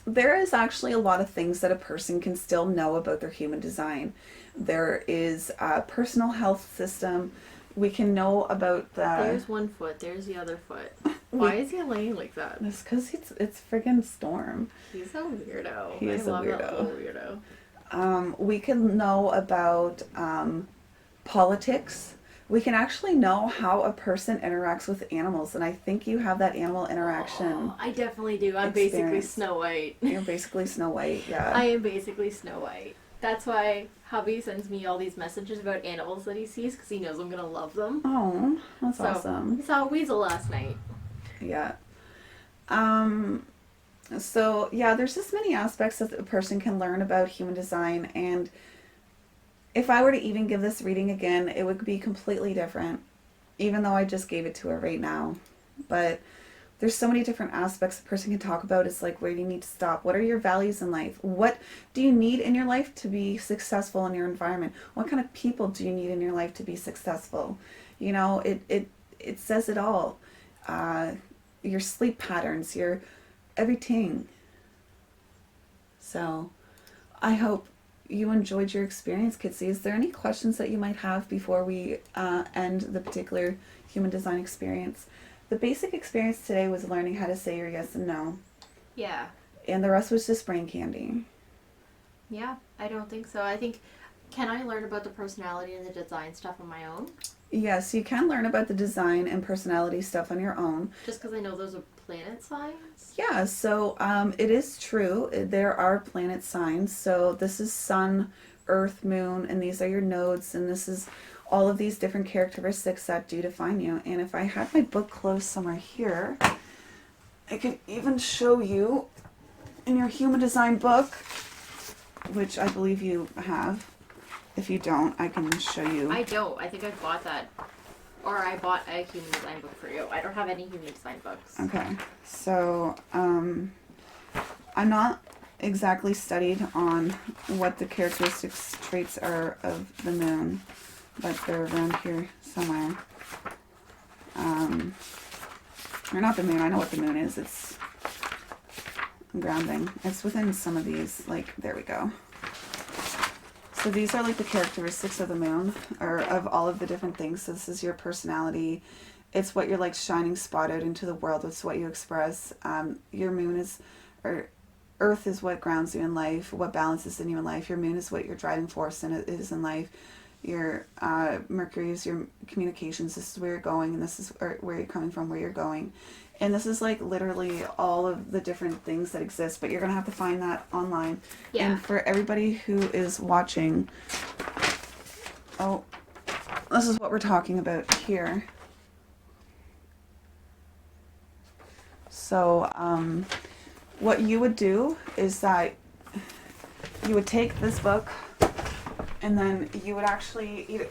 there is actually a lot of things that a person can still know about their human design. There is a personal health system. We can know about the... There's one foot. There's the other foot. Why is he laying like that? It's because it's friggin' Storm. He's a weirdo. He is a weirdo. That little weirdo. We can know about politics. We can actually know how a person interacts with animals, and I think you have that animal interaction. Oh, I definitely do. I'm basically Snow White. You're basically Snow White, yeah. I am basically Snow White. That's why hubby sends me all these messages about animals that he sees, because he knows I'm going to love them. Oh, that's awesome. He saw a weasel last night. Yeah. So, yeah, there's just many aspects that a person can learn about human design, and if I were to even give this reading again, it would be completely different, even though I just gave it to her right now. But there's so many different aspects a person can talk about. It's like, where do you need to stop? What are your values in life? What do you need in your life to be successful in your environment? What kind of people do you need in your life to be successful? You know, it says it all. Your sleep patterns, your everything. So, I hope you enjoyed your experience, Kitsy. Is there any questions that you might have before we end the particular human design experience? The basic experience today was learning how to say your yes and no. Yeah. And the rest was just brain candy. Yeah, I don't think so. I think, can I learn about the personality and the design stuff on my own? Yes, you can learn about the design and personality stuff on your own. Just because I know those are planet signs? Yeah, so it is true. There are planet signs. So this is Sun, Earth, Moon, and these are your nodes, and this is all of these different characteristics that do define you. And if I had my book closed somewhere here, I could even show you in your human design book, which I believe you have. If you don't, I can show you. I don't. I think I bought that. Or I bought a human design book for you. I don't have any human design books. Okay. So, I'm not exactly studied on what the characteristics traits are of the moon, but they're around here somewhere. Or not the moon, I know what the moon is. It's grounding. It's within some of these, like, there we go. So these are like the characteristics of the moon, or of all of the different things. So this is your personality. It's what you're like shining spot out into the world. It's what you express. Your moon is, or Earth is what grounds you in life, what balances in you in life. Your moon is what your driving force is in life. Your Mercury is your communications. This is where you're going, and this is where you're coming from, where you're going. And this is like literally all of the different things that exist, but you're going to have to find that online. Yeah. And for everybody who is watching, this is what we're talking about here. So, what you would do is that you would take this book, and then you would actually,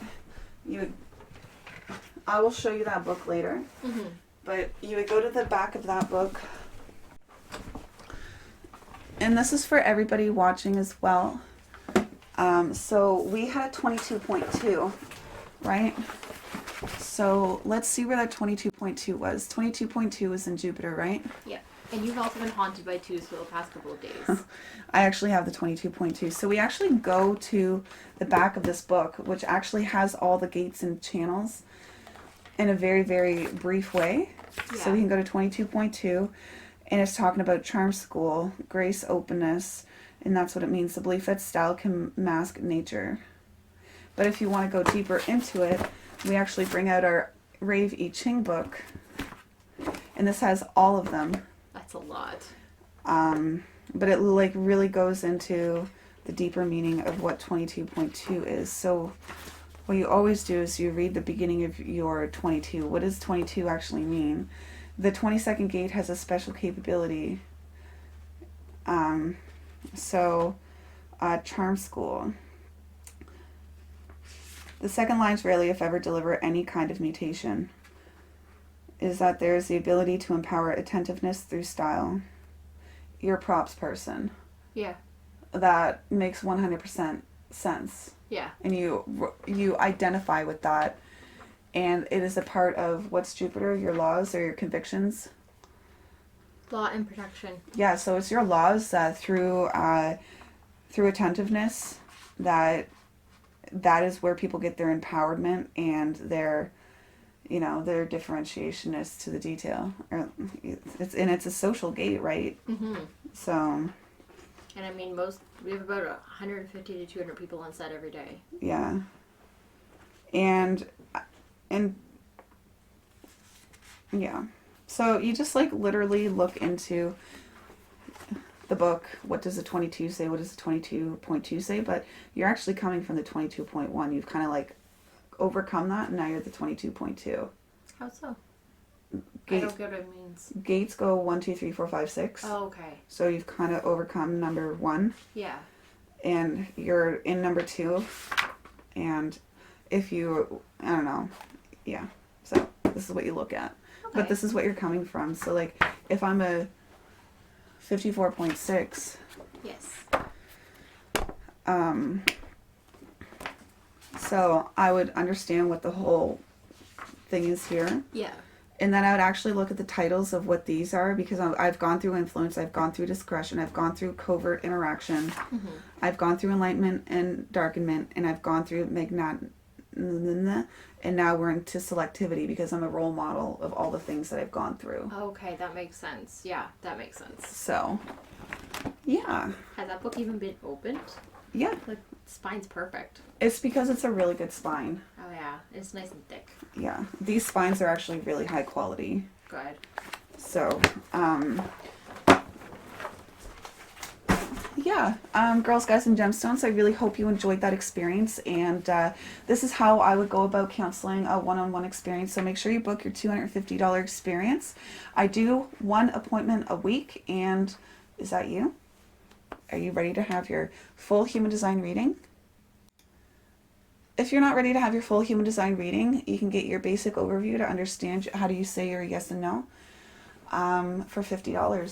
I will show you that book later. Mm-hmm. But you would go to the back of that book, and this is for everybody watching as well. So we had 22.2, right? So let's see where that 22.2 was. 22.2 was in Jupiter, right? Yeah. And you've also been haunted by 2s for the past couple of days. I actually have the 22.2. So we actually go to the back of this book, which actually has all the gates and channels in a very, very brief way. Yeah. So we can go to 22.2, and it's talking about charm school, grace, openness, and that's what it means. The belief that style can mask nature. But if you want to go deeper into it, we actually bring out our Rave I Ching book, and this has all of them. That's a lot. But it like really goes into the deeper meaning of what 22.2 is. So what you always do is you read the beginning of your 22. What does 22 actually mean? The 22nd gate has a special capability. Charm school. The second lines rarely, if ever, deliver any kind of mutation. Is that there is the ability to empower attentiveness through style. You're a props person. Yeah. That makes 100% sense. Yeah. And you identify with that, and it is a part of what's Jupiter, your laws or your convictions. Law and protection. Yeah, so it's your laws through attentiveness that is where people get their empowerment and their differentiation as to the detail. It's a social gate, right? Mm-hmm. So. And I mean, we have about 150 to 200 people on set every day. Yeah. And yeah. So you just like literally look into the book. What does the 22 say? What does the 22.2 say? But you're actually coming from the 22.1. You've kind of like overcome that, and now you're at the 22.2. How so? Gate, I don't get what it means. Gates go 1, 2, 3, 4, 5, 6. Oh, okay. So you've kind of overcome number 1. Yeah. And you're in number 2. And if you, I don't know. Yeah. So this is what you look at. Okay. But this is what you're coming from. So like if I'm a 54.6. Yes. So I would understand what the whole thing is here. Yeah. And then I would actually look at the titles of what these are, because I've gone through influence, I've gone through discretion, I've gone through covert interaction, I've gone through enlightenment and darkenment, and I've gone through and now we're into selectivity, because I'm a role model of all the things that I've gone through. Okay, that makes sense. Yeah, that makes sense. So, yeah. Has that book even been opened? Yeah. The spine's perfect. It's because it's a really good spine. Oh yeah, it's nice and thick. Yeah. These spines are actually really high quality. Good. So, yeah, girls, guys, and gemstones, I really hope you enjoyed that experience, and this is how I would go about counseling a one-on-one experience. So make sure you book your $250 experience. I do 1 appointment a week, and is that you? Are you ready to have your full human design reading? If you're not ready to have your full human design reading, you can get your basic overview to understand how do you say your yes and no for $50.